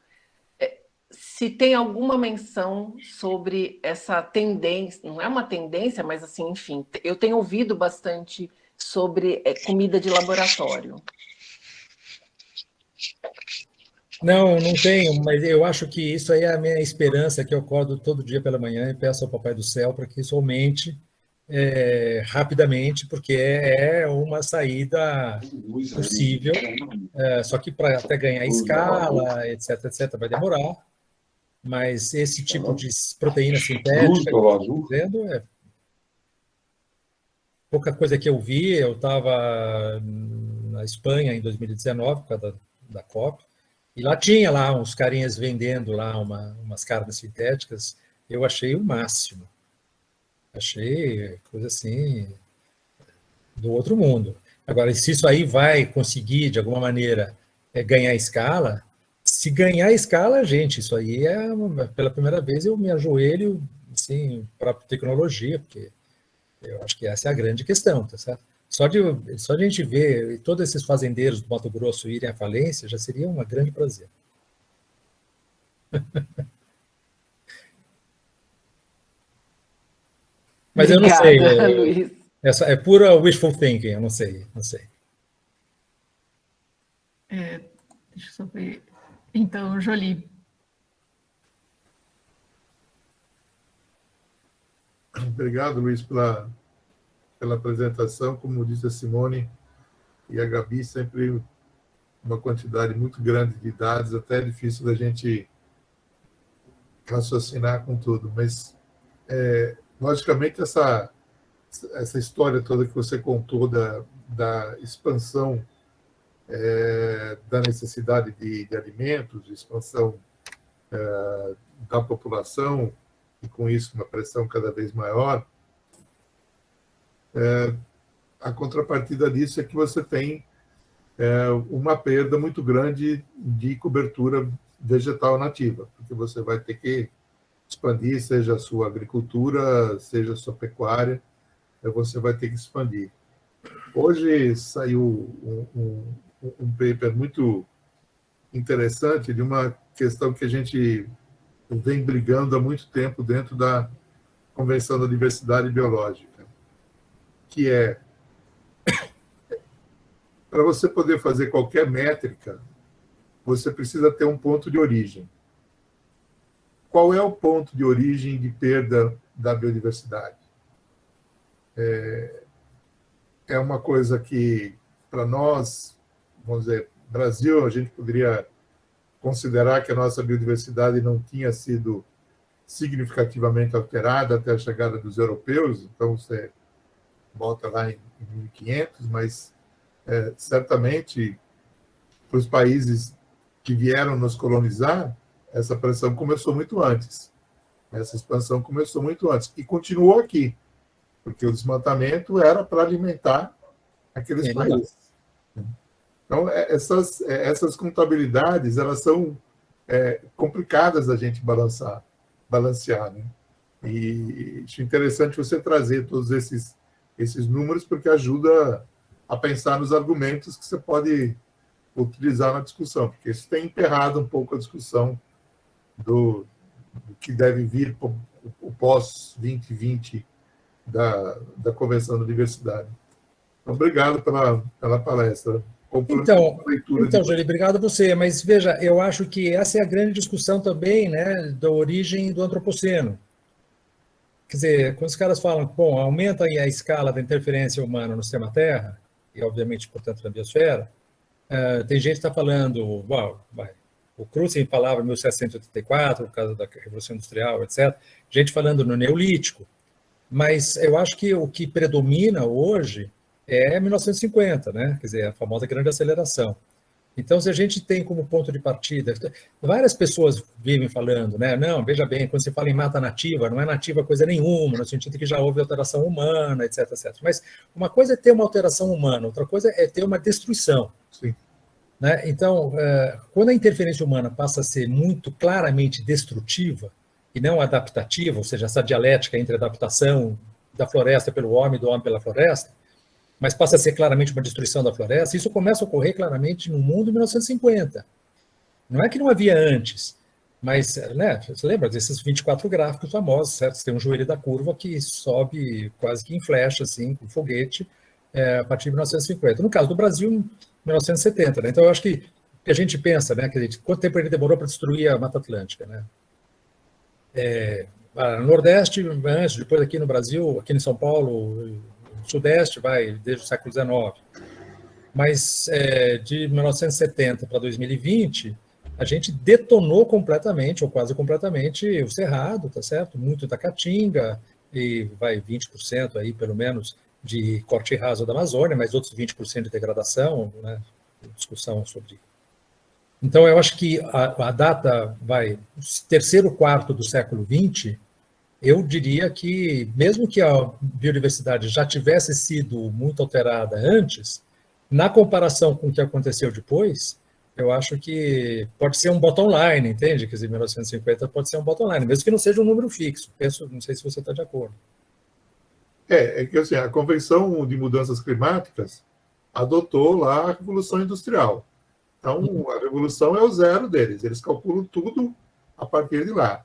S4: se tem alguma menção sobre essa tendência, não é uma tendência, mas assim, enfim, eu tenho ouvido bastante sobre comida de laboratório.
S1: Não tenho, mas eu acho que isso aí é a minha esperança, que eu acordo todo dia pela manhã e peço ao Papai do Céu para que isso aumente rapidamente, porque é uma saída possível, só que para até ganhar escala, etc., vai demorar, mas esse tipo de proteína sintética, que eu estou dizendo, pouca coisa que eu vi. Eu estava na Espanha em 2019, por causa da COP, e lá tinha uns carinhas vendendo lá umas carnes sintéticas. Eu achei o máximo. Achei coisa assim do outro mundo. Agora, se isso aí vai conseguir, de alguma maneira, ganhar escala, se ganhar escala, gente, isso aí pela primeira vez eu me ajoelho assim, para a tecnologia, porque eu acho que essa é a grande questão, tá certo? Só de a gente ver todos esses fazendeiros do Mato Grosso irem à falência já seria um grande prazer. Mas
S4: obrigada,
S1: eu não sei,
S4: Luiz.
S1: Essa é pura wishful thinking, eu não sei.
S3: Deixa eu só ver. Então, Jolie.
S5: Obrigado, Luiz, pela apresentação. Como disse a Simone e a Gabi, sempre uma quantidade muito grande de dados, até é difícil da gente raciocinar com tudo, mas, logicamente, essa história toda que você contou da expansão da necessidade de alimentos, de expansão da população, e com isso uma pressão cada vez maior, a contrapartida disso é que você tem uma perda muito grande de cobertura vegetal nativa, porque você vai ter que expandir, seja a sua agricultura, seja a sua pecuária, você vai ter que expandir. Hoje saiu um paper muito interessante de uma questão que a gente vem brigando há muito tempo dentro da Convenção da Diversidade Biológica, que é, para você poder fazer qualquer métrica, você precisa ter um ponto de origem. Qual é o ponto de origem de perda da biodiversidade? É uma coisa que, para nós, vamos dizer, Brasil, a gente poderia considerar que a nossa biodiversidade não tinha sido significativamente alterada até a chegada dos europeus, então você volta lá em 1500, mas certamente para os países que vieram nos colonizar, essa pressão começou muito antes. Essa expansão começou muito antes e continuou aqui, porque o desmatamento era para alimentar aqueles países. Então, essas contabilidades, elas são complicadas da gente balancear, né? E acho interessante você trazer todos esses números, porque ajuda a pensar nos argumentos que você pode utilizar na discussão, porque isso tem emperrado um pouco a discussão do que deve vir o pós-2020 da Convenção da Diversidade. Então, obrigado pela palestra.
S1: Então, Jolie, obrigado a você. Mas, veja, eu acho que essa é a grande discussão também, né, da origem do antropoceno. Quer dizer, quando os caras falam, bom, aumenta aí a escala da interferência humana no sistema Terra, e, obviamente, portanto, na biosfera, tem gente que está falando, o Crutzen falava em 1784, por causa da Revolução Industrial, etc. Gente falando no Neolítico. Mas eu acho que o que predomina hoje é 1950, né? Quer dizer, a famosa grande aceleração. Então, se a gente tem como ponto de partida, várias pessoas vivem falando, né? Não, veja bem, quando se fala em mata nativa, não é nativa coisa nenhuma, no sentido que já houve alteração humana, etc, etc. Mas uma coisa é ter uma alteração humana, outra coisa é ter uma destruição.
S5: Sim.
S1: Né? Então, quando a interferência humana passa a ser muito claramente destrutiva e não adaptativa, ou seja, essa dialética entre a adaptação da floresta pelo homem e do homem pela floresta, mas passa a ser claramente uma destruição da floresta, isso começa a ocorrer claramente no mundo em 1950. Não é que não havia antes, mas, né, você lembra desses 24 gráficos famosos, certo? Você tem um joelho da curva que sobe quase que em flecha, assim, com foguete, a partir de 1950. No caso do Brasil, em 1970. Né? Então, eu acho que a gente pensa, né, quanto tempo ele demorou para destruir a Mata Atlântica, né? No Nordeste, antes, depois aqui no Brasil, aqui em São Paulo, Sudeste, desde o século XIX. Mas de 1970 para 2020, a gente detonou completamente, ou quase completamente, o Cerrado, tá certo? Muito da Caatinga, e 20% aí, pelo menos, de corte raso da Amazônia, mas outros 20% de degradação, né? Discussão sobre... Então, eu acho que a data terceiro quarto do século XX, eu diria que, mesmo que a biodiversidade já tivesse sido muito alterada antes, na comparação com o que aconteceu depois, eu acho que pode ser um bottom line, entende? Quer dizer, 1950 pode ser um bottom line, mesmo que não seja um número fixo. Não sei se você está de acordo.
S5: É que assim, a Convenção de Mudanças Climáticas adotou lá a Revolução Industrial. Então, a revolução é o zero deles. Eles calculam tudo a partir de lá.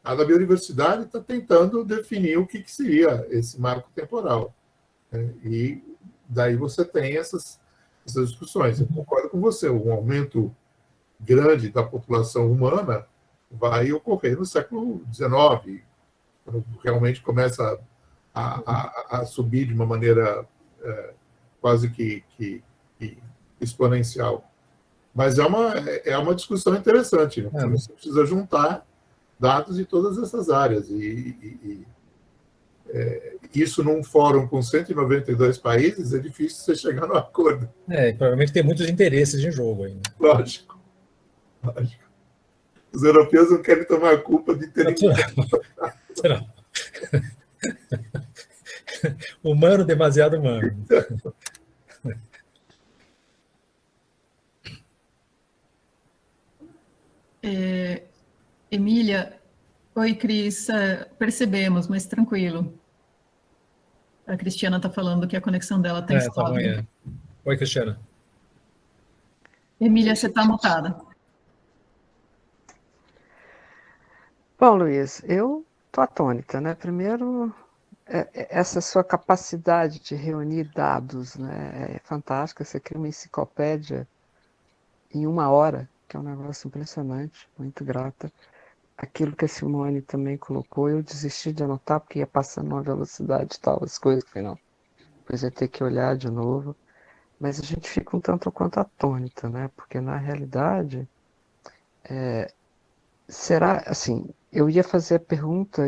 S5: A da biodiversidade está tentando definir o que seria esse marco temporal. Né? E daí você tem essas discussões. Eu concordo com você. Um aumento grande da população humana vai ocorrer no século XIX, quando realmente começa a subir de uma maneira quase que exponencial. Mas é uma discussão interessante, né?
S1: É.
S5: Você precisa juntar dados de todas essas áreas. Isso num fórum com 192 países é difícil você chegar no acordo.
S1: E provavelmente tem muitos interesses em jogo ainda.
S5: Lógico. Os europeus não querem tomar a culpa de terem...
S1: Não. Humano, demasiado humano.
S3: Emília, oi, Cris, percebemos, mas tranquilo. A Cristiana está falando que a conexão dela está
S1: Tá
S3: instável.
S1: ruim. Oi, Cristiana.
S3: Emília, você está mutada.
S2: Bom, Luiz, eu estou atônita, né? Primeiro, essa sua capacidade de reunir dados, né? É fantástica. Você cria uma enciclopédia em 1 hora, que é um negócio impressionante, muito grata. Aquilo que a Simone também colocou, eu desisti de anotar porque ia passando uma velocidade e tal, as coisas, que não. Depois ia ter que olhar de novo. Mas a gente fica um tanto quanto atônita, né? Porque na realidade, será assim, eu ia fazer a pergunta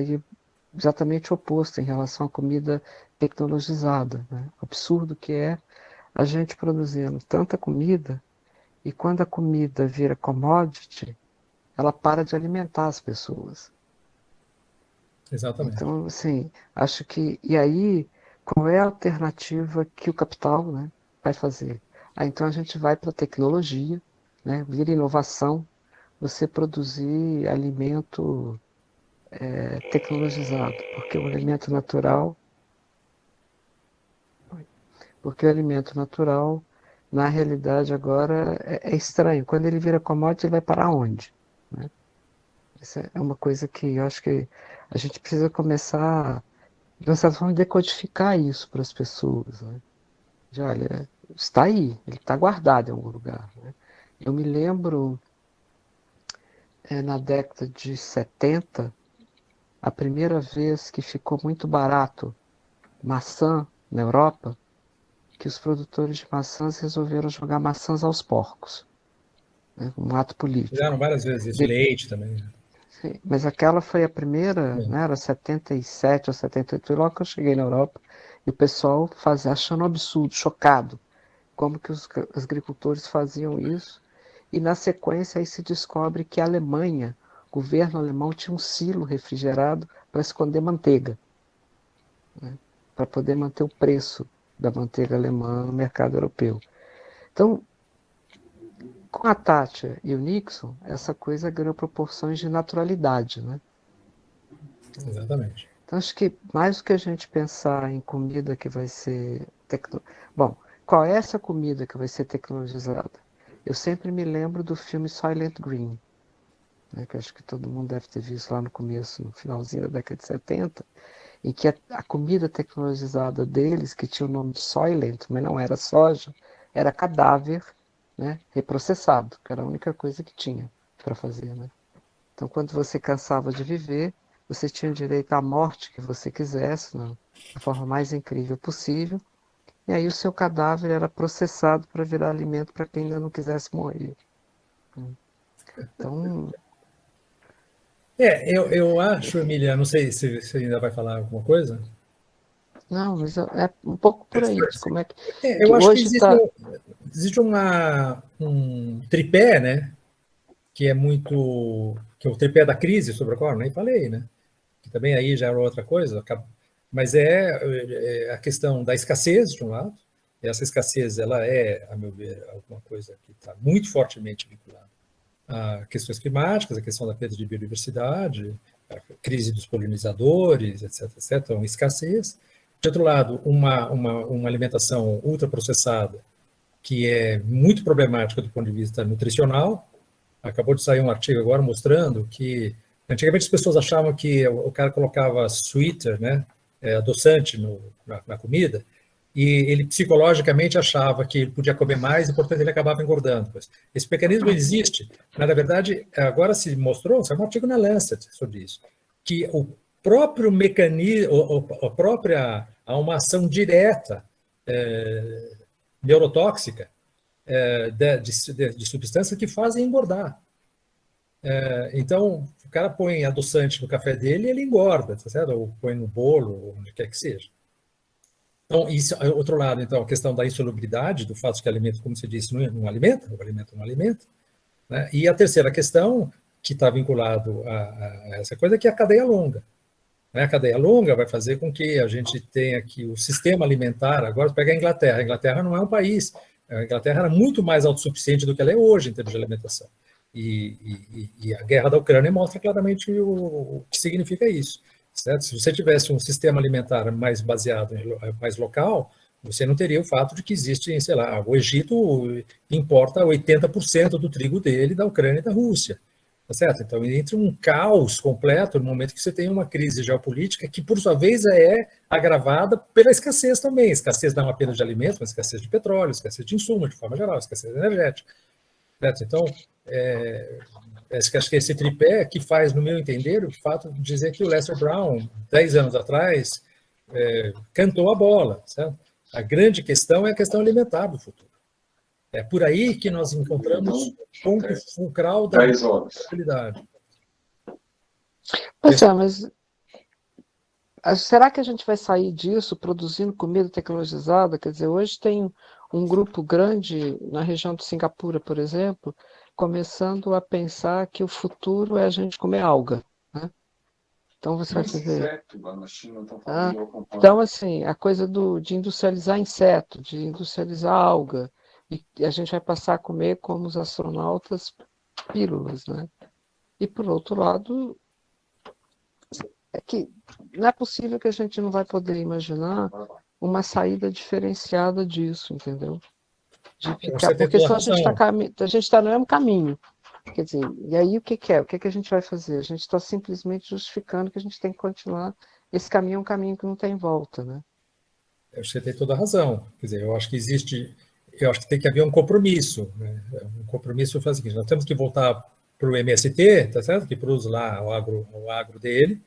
S2: exatamente oposta em relação à comida tecnologizada, né? O absurdo que é a gente produzindo tanta comida e quando a comida vira commodity, ela para de alimentar as pessoas.
S1: Exatamente.
S2: Então, assim, acho que... E aí, qual é a alternativa que o capital, né, vai fazer? Então a gente vai para a tecnologia, né, vira inovação, você produzir alimento tecnologizado, porque o alimento natural... Porque o alimento natural, na realidade, agora é estranho. Quando ele vira commodity, ele vai para onde? Né? Isso é uma coisa que eu acho que a gente precisa começar, de certa forma, decodificar isso para as pessoas. Né? De, olha, está aí, ele está guardado em algum lugar. Né? Eu me lembro, na década de 70, a primeira vez que ficou muito barato maçã na Europa, que os produtores de maçãs resolveram jogar maçãs aos porcos. Né? Um ato político.
S1: Fizeram várias vezes isso, leite também.
S2: Sim, mas aquela foi a primeira, né, era 77 ou 78, e logo que eu cheguei na Europa, e o pessoal achando um absurdo, chocado, como que os agricultores faziam isso, e na sequência aí se descobre que a Alemanha, o governo alemão tinha um silo refrigerado para esconder manteiga, né, para poder manter o preço da manteiga alemã no mercado europeu. Então, com a Thatcher e o Nixon, essa coisa ganhou proporções de naturalidade, né?
S1: Exatamente.
S2: Então, acho que mais do que a gente pensar em comida que vai ser... Bom, qual é essa comida que vai ser tecnologizada? Eu sempre me lembro do filme Soylent Green, né, que acho que todo mundo deve ter visto lá no começo, no finalzinho da década de 70, em que a comida tecnologizada deles, que tinha o nome de Soylent, mas não era soja, era cadáver, né, reprocessado, que era a única coisa que tinha para fazer. Né? Então, quando você cansava de viver, você tinha direito à morte que você quisesse, da forma mais incrível possível, e aí o seu cadáver era processado para virar alimento para quem ainda não quisesse morrer. Então...
S1: eu acho, Emília, não sei se você ainda vai falar alguma coisa.
S2: Não, mas é um pouco por aí, de como é que...
S1: Eu acho que
S2: hoje está...
S1: existe um tripé, né, que é o tripé da crise, sobre o qual eu nem falei, né, que também aí já era outra coisa, mas é a questão da escassez, de um lado, e essa escassez, ela é, a meu ver, alguma coisa que está muito fortemente vinculada a questões climáticas, a questão da perda de biodiversidade, a crise dos polinizadores, etc., etc., então, escassez. De outro lado, uma alimentação ultraprocessada, que é muito problemática do ponto de vista nutricional. Acabou de sair um artigo agora mostrando que, antigamente as pessoas achavam que o cara colocava sweeter, né, adoçante na comida, e ele psicologicamente achava que ele podia comer mais e, portanto, ele acabava engordando. Esse mecanismo existe, mas, na verdade, agora se mostrou, saiu um artigo na Lancet sobre isso, que o próprio mecanismo, há uma ação direta neurotóxica de substâncias que fazem engordar. Então, o cara põe adoçante no café dele e ele engorda, tá certo? Ou põe no bolo, ou onde quer que seja. Então, isso é outro lado, então, a questão da insalubridade, do fato de que alimento, como você disse, não alimenta, o alimento não alimenta. Né? E a terceira questão, que está vinculado a essa coisa, que é a cadeia longa. Né? A cadeia longa vai fazer com que a gente tenha que o sistema alimentar, agora pega a Inglaterra não é um país, a Inglaterra era muito mais autossuficiente do que ela é hoje em termos de alimentação. E a guerra da Ucrânia mostra claramente o que significa isso. Certo? Se você tivesse um sistema alimentar mais baseado, mais local, você não teria o fato de que existe, sei lá, o Egito importa 80% do trigo dele da Ucrânia e da Rússia. Tá certo? Então, entra um caos completo no momento que você tem uma crise geopolítica que, por sua vez, é agravada pela escassez também. Escassez não apenas de alimentos, mas escassez de petróleo, escassez de insumos, de forma geral, escassez energética. Certo? Então, acho que esse tripé que faz, no meu entender, o fato de dizer que o Lester Brown, 10 anos atrás, cantou a bola. Certo? A grande questão é a questão alimentar do futuro. É por aí que nós encontramos o ponto fulcral da responsabilidade.
S2: Pois é, mas será que a gente vai sair disso produzindo comida tecnologizada? Quer dizer, hoje tem um grupo grande na região de Singapura, por exemplo, começando a pensar que o futuro é a gente comer alga. Né? Então você vai fazer. Então, assim, a coisa de industrializar inseto, de industrializar alga, e a gente vai passar a comer como os astronautas pílulas, né? E por outro lado, é que não é possível que a gente não vai poder imaginar uma saída diferenciada disso, entendeu? Porque senão a gente está no mesmo caminho. Quer dizer, e aí o que é? O que a gente vai fazer? A gente está simplesmente justificando que a gente tem que continuar. Esse caminho é um caminho que não tem volta, né?
S1: Você tem toda a razão. Quer dizer, eu acho que tem que haver um compromisso. Né? Um compromisso faz o seguinte: nós temos que voltar para o MST, tá certo? Que produz lá o agro dele,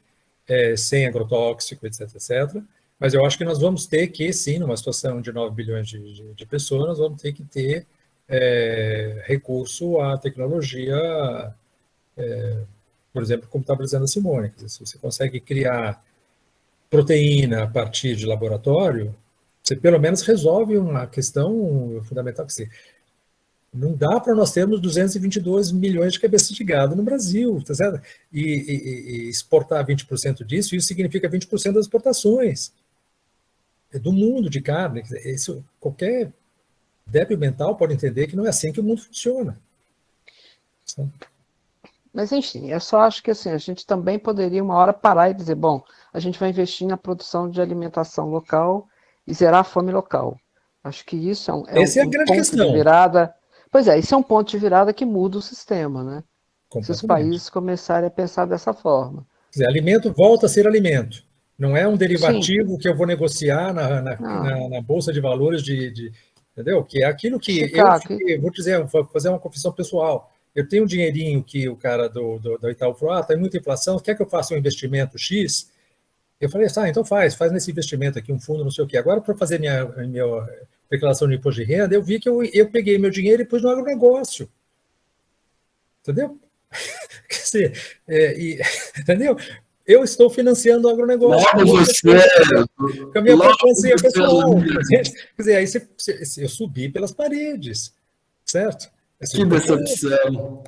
S1: sem agrotóxico, etc, etc. Mas eu acho que nós vamos ter que, sim, numa situação de 9 bilhões de pessoas, nós vamos ter que ter recurso à tecnologia, por exemplo, como estava dizendo a Simone. Quer dizer, se você consegue criar proteína a partir de laboratório, você pelo menos resolve uma questão fundamental. Que não dá para nós termos 222 milhões de cabeças de gado no Brasil, tá certo? E exportar 20% disso, isso significa 20% das exportações do mundo de carne. Isso, qualquer débil mental pode entender que não é assim que o mundo funciona.
S2: Mas, enfim, eu só acho que assim, a gente também poderia uma hora parar e dizer, bom, a gente vai investir na produção de alimentação local e zerar a fome local. Acho que isso
S1: Essa é a grande questão.
S2: De virada. Pois é, isso é um ponto de virada que muda o sistema, né? Se os países começarem a pensar dessa forma.
S1: Quer dizer, alimento volta a ser alimento. Não é um derivativo que eu vou negociar na Bolsa de Valores entendeu? Que é aquilo que vou dizer, vou fazer uma confissão pessoal. Eu tenho um dinheirinho que o cara do Itaú falou, tem muita inflação, quer que eu faça um investimento X? Eu falei, então faz nesse investimento aqui, um fundo, não sei o quê. Agora, para fazer minha declaração de imposto de renda, eu vi que eu peguei meu dinheiro e pus no agronegócio. Entendeu? Quer dizer, entendeu? Eu estou financiando o agronegócio. Com a minha poupança pessoal. Quer dizer, aí eu subi pelas paredes, certo?
S6: Que decepção.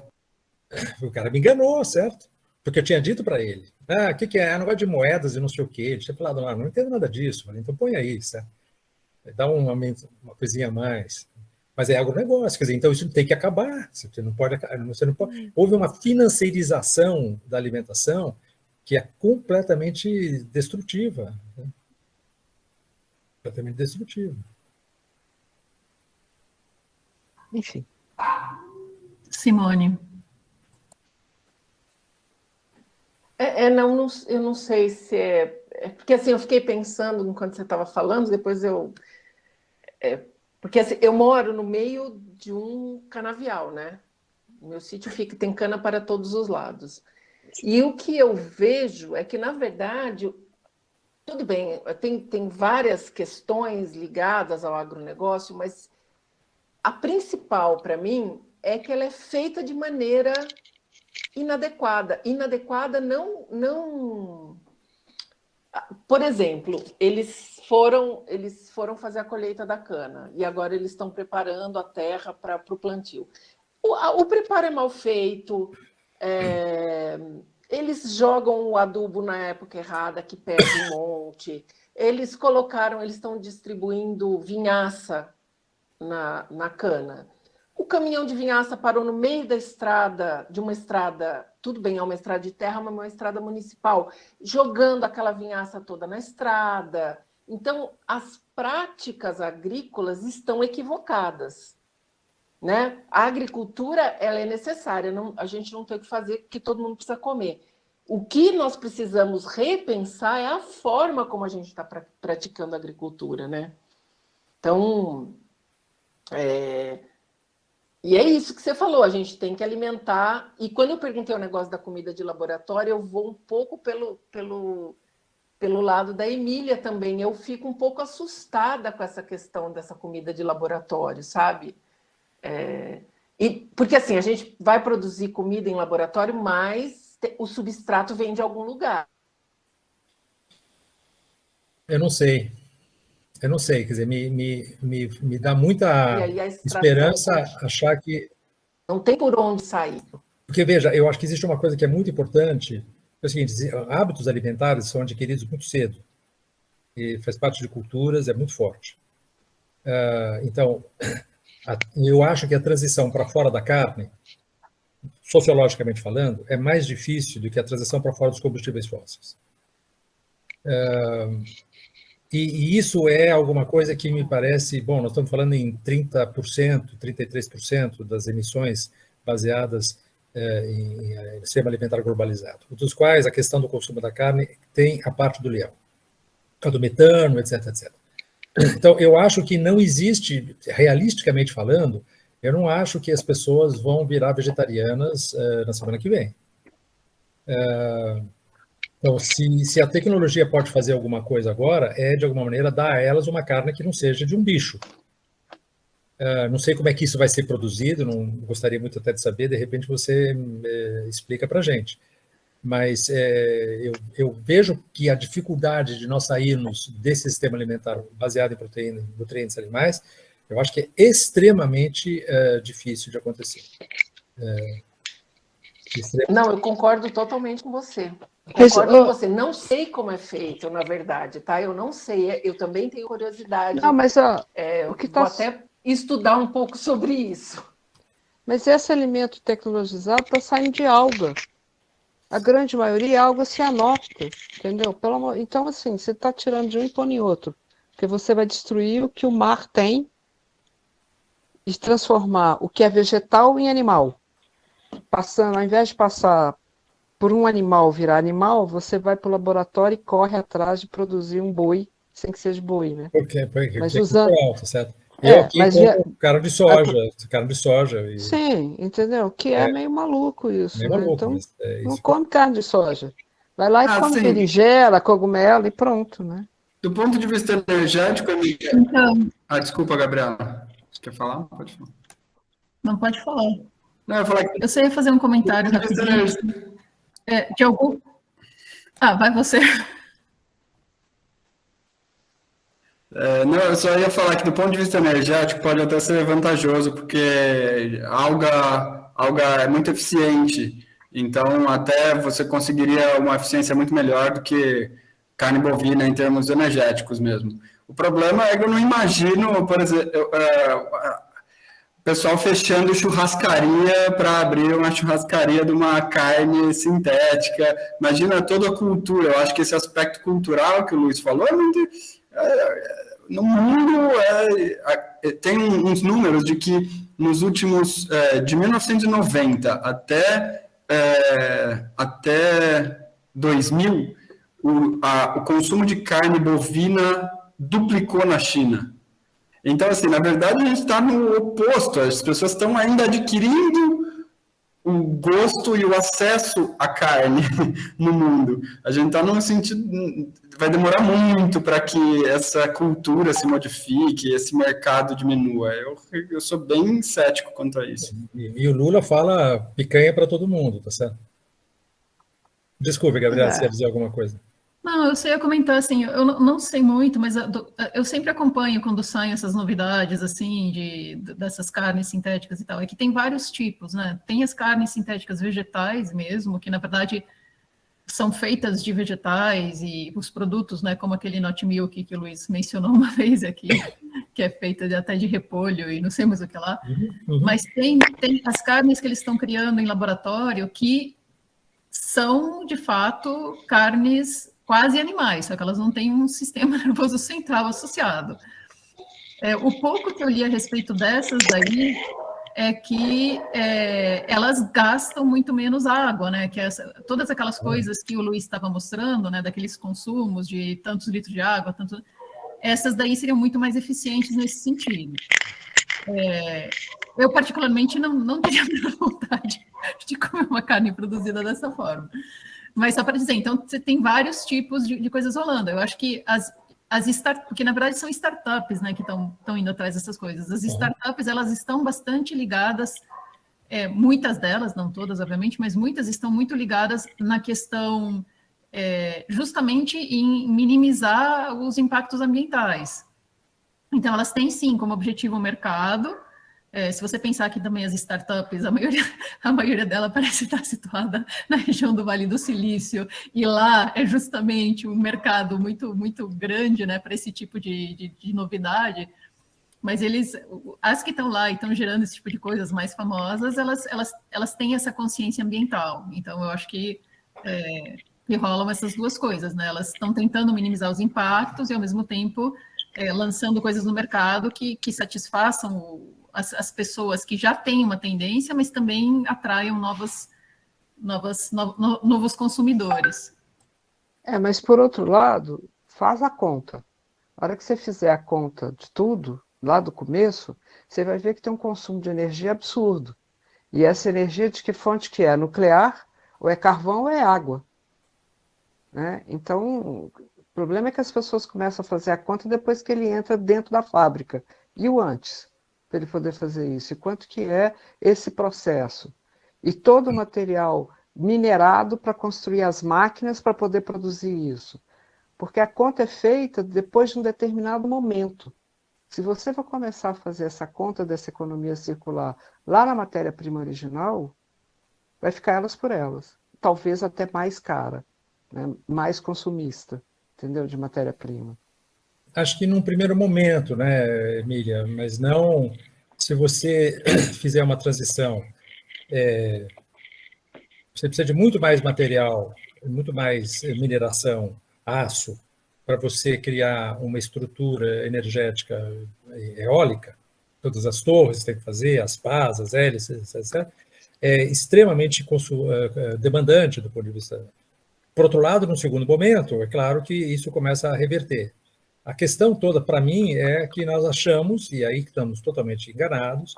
S1: O cara me enganou, certo? Porque eu tinha dito para ele, o que é? Negócio de moedas e não sei o quê. Ele tinha falado, não entendo nada disso. Falei, então põe aí, certo? Dá uma coisinha a mais. Mas é agronegócio, quer dizer, então isso tem que acabar. Você não pode. Houve uma financeirização da alimentação que é completamente destrutiva. Né? Completamente destrutiva.
S2: Enfim.
S3: Simone.
S4: Eu não sei se porque assim, eu fiquei pensando enquanto você estava falando, depois porque assim, eu moro no meio de um canavial, né? O meu sítio tem cana para todos os lados. E o que eu vejo é que, na verdade, tudo bem, tem várias questões ligadas ao agronegócio, mas a principal para mim é que ela é feita de maneira inadequada. Inadequada não... Por exemplo, eles foram fazer a colheita da cana e agora eles estão preparando a terra para o plantio. O preparo é mal feito, eles jogam o adubo na época errada, que perde um monte. Eles estão distribuindo vinhaça na cana. O caminhão de vinhaça parou no meio da estrada, de uma estrada, tudo bem, é uma estrada de terra, mas uma estrada municipal, jogando aquela vinhaça toda na estrada. Então, as práticas agrícolas estão equivocadas, né? A agricultura, ela é necessária, a gente não tem o que fazer, porque todo mundo precisa comer. O que nós precisamos repensar é a forma como a gente está praticando a agricultura, né? Então, e é isso que você falou, a gente tem que alimentar. E quando eu perguntei o negócio da comida de laboratório, eu vou um pouco pelo lado da Emília também. Eu fico um pouco assustada com essa questão dessa comida de laboratório, sabe? Porque assim, a gente vai produzir comida em laboratório, mas o substrato vem de algum lugar.
S1: Eu não sei, quer dizer, me dá muita esperança achar que...
S4: Não tem por onde sair.
S1: Porque, veja, eu acho que existe uma coisa que é muito importante, é o seguinte, hábitos alimentares são adquiridos muito cedo, e faz parte de culturas, é muito forte. Então, eu acho que a transição para fora da carne, sociologicamente falando, é mais difícil do que a transição para fora dos combustíveis fósseis. E isso é alguma coisa que me parece... Bom, nós estamos falando em 30%, 33% das emissões baseadas em sistema alimentar globalizado, dos quais a questão do consumo da carne tem a parte do leão, a do metano, etc, etc. Então, eu acho que não existe, realisticamente falando, eu não acho que as pessoas vão virar vegetarianas na semana que vem. Então, se a tecnologia pode fazer alguma coisa agora, é, de alguma maneira, dar a elas uma carne que não seja de um bicho. Não sei como é que isso vai ser produzido, não gostaria muito até de saber, de repente você explica para a gente. Mas eu vejo que a dificuldade de nós sairmos desse sistema alimentar baseado em proteína e nutrientes animais, eu acho que é extremamente difícil de acontecer.
S4: Não, eu concordo totalmente com você. Concordo com você. Não sei como é feito, na verdade, tá? Eu não sei. Eu também tenho curiosidade.
S2: Não, mas o que
S4: vou até estudar um pouco sobre isso.
S2: Mas esse alimento tecnologizado está saindo de alga. A grande maioria é alga cianótica, entendeu? Então, assim, você está tirando de um e pondo em outro. Porque você vai destruir o que o mar tem e transformar o que é vegetal em animal. Ao invés de passar por um animal virar animal, você vai para o laboratório e corre atrás de produzir um boi, sem que seja boi, né?
S1: Porque
S2: mas usando...
S1: alto, certo? Eu aqui como carne de soja.
S2: Sim, entendeu? Que é meio maluco isso.
S1: Meio
S2: né?
S1: maluco,
S2: então,
S1: isso
S2: não come carne de soja. Vai lá e come berinjela, cogumelo e pronto, né?
S6: Do ponto de vista energético,
S3: então...
S6: desculpa, Gabriela. Você quer falar? Pode falar.
S3: Não, pode falar.
S6: Não, eu falar que...
S3: Eu só ia fazer um comentário rapidinho. De algum... vai você.
S6: Não, eu só ia falar que do ponto de vista energético pode até ser vantajoso, porque alga é muito eficiente, então até você conseguiria uma eficiência muito melhor do que carne bovina em termos energéticos mesmo. O problema é que eu não imagino, por exemplo, o pessoal fechando churrascaria para abrir uma churrascaria de uma carne sintética. Imagina toda a cultura. Eu acho que esse aspecto cultural que o Luiz falou é muito... no mundo tem uns números de que nos últimos... de 1990 até 2000, o consumo de carne bovina duplicou na China. Então, assim, na verdade, a gente está no oposto. As pessoas estão ainda adquirindo o gosto e o acesso à carne no mundo. A gente está num sentido... vai demorar muito para que essa cultura se modifique, esse mercado diminua. Eu sou bem cético quanto a isso.
S1: E o Lula fala picanha para todo mundo, tá certo? Desculpe, Gabriela, você ia dizer alguma coisa.
S3: Não, eu só ia comentar, assim, eu não sei muito, mas eu sempre acompanho quando saem essas novidades, assim, dessas carnes sintéticas e tal. É que tem vários tipos, né? Tem as carnes sintéticas vegetais mesmo, que, na verdade, são feitas de vegetais, e os produtos, né, como aquele Not Milk que o Luiz mencionou uma vez aqui, que é feita até de repolho e não sei mais o que lá. Mas tem as carnes que eles estão criando em laboratório que são, de fato, carnes quase animais, só que elas não têm um sistema nervoso central associado. O pouco que eu li a respeito dessas daí é que elas gastam muito menos água, né? Que todas aquelas coisas que o Luiz estava mostrando, né? Daqueles consumos de tantos litros de água, essas daí seriam muito mais eficientes nesse sentido. Eu, particularmente, não teria muita vontade de comer uma carne produzida dessa forma. Mas só para dizer, então, você tem vários tipos de coisas rolando. Eu acho que porque na verdade são startups, né, que estão indo atrás dessas coisas. As startups, elas estão bastante ligadas, muitas delas, não todas, obviamente, mas muitas estão muito ligadas na questão justamente em minimizar os impactos ambientais. Então, elas têm, sim, como objetivo o mercado. Se você pensar que também as startups, a maioria dela parece estar situada na região do Vale do Silício, e lá é justamente um mercado muito, muito grande, né, para esse tipo de novidade, mas as que estão lá e estão gerando esse tipo de coisas mais famosas, elas têm essa consciência ambiental. Então, eu acho que rolam essas duas coisas, né? Elas estão tentando minimizar os impactos e, ao mesmo tempo, lançando coisas no mercado que satisfaçam as pessoas que já têm uma tendência, mas também atraiam novos consumidores.
S2: Mas por outro lado, faz a conta. A hora que você fizer a conta de tudo, lá do começo, você vai ver que tem um consumo de energia absurdo. E essa energia de que fonte que é? Nuclear, ou é carvão, ou é água. Né? Então, o problema é que as pessoas começam a fazer a conta depois que ele entra dentro da fábrica. E o antes? Para ele poder fazer isso, e quanto que é esse processo. E todo o material minerado para construir as máquinas para poder produzir isso. Porque a conta é feita depois de um determinado momento. Se você for começar a fazer essa conta dessa economia circular lá na matéria-prima original, vai ficar elas por elas. Talvez até mais cara, né? Mais consumista, entendeu? De matéria-prima.
S1: Acho que num primeiro momento, né, Emília, mas não se você fizer uma transição. Você precisa de muito mais material, muito mais mineração, aço, para você criar uma estrutura energética eólica. Todas as torres tem que fazer, as pás, as hélices, etc. É extremamente demandante do ponto de vista. Por outro lado, no segundo momento, é claro que isso começa a reverter. A questão toda, para mim, é que nós achamos, e aí estamos totalmente enganados,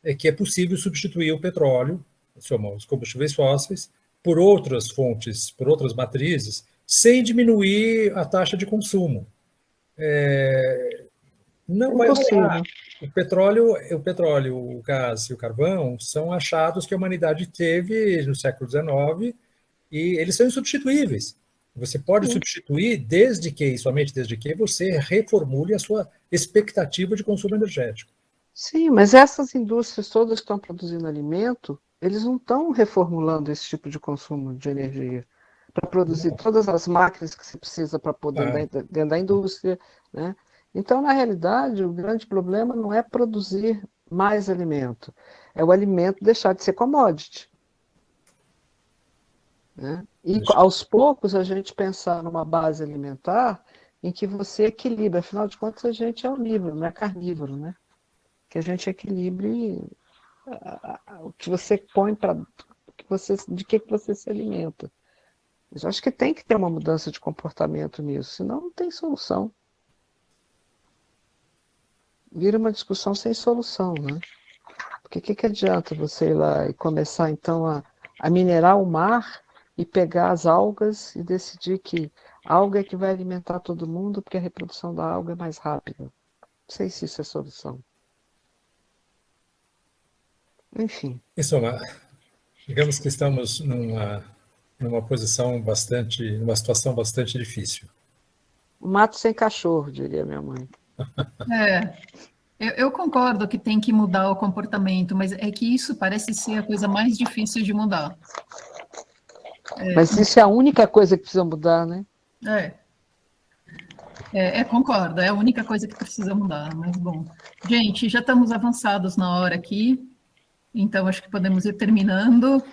S1: é que é possível substituir o petróleo, os combustíveis fósseis, por outras fontes, por outras matrizes, sem diminuir a taxa de consumo. Não vai rolar. O petróleo, o gás e o carvão são achados que a humanidade teve no século XIX e eles são insubstituíveis. Você pode substituir desde que, e somente desde que, você reformule a sua expectativa de consumo energético.
S2: Sim, mas essas indústrias todas que estão produzindo alimento, eles não estão reformulando esse tipo de consumo de energia para produzir todas as máquinas que se precisa para poder dentro da indústria, né? Então, na realidade, o grande problema não é produzir mais alimento, é o alimento deixar de ser commodity. Né? E aos poucos a gente pensar numa base alimentar em que você equilibra, afinal de contas a gente é onívoro, não é carnívoro, né? Que a gente equilibre o que você põe de que você se alimenta. Mas eu acho que tem que ter uma mudança de comportamento nisso, senão não tem solução. Vira uma discussão sem solução, né? Porque o que adianta você ir lá e começar então a minerar o mar e pegar as algas e decidir que Alga é que vai alimentar todo mundo, porque a reprodução da alga é mais rápida. Não sei se isso é solução. Enfim.
S1: Em suma, digamos que estamos numa posição bastante, numa situação bastante difícil.
S2: Mato sem cachorro, diria minha mãe.
S3: Eu concordo que tem que mudar o comportamento, mas é que isso parece ser a coisa mais difícil de mudar.
S2: Mas isso é a única coisa que precisa mudar, né?
S3: Concordo, é a única coisa que precisa mudar, mas bom. Gente, já estamos avançados na hora aqui, então acho que podemos ir terminando.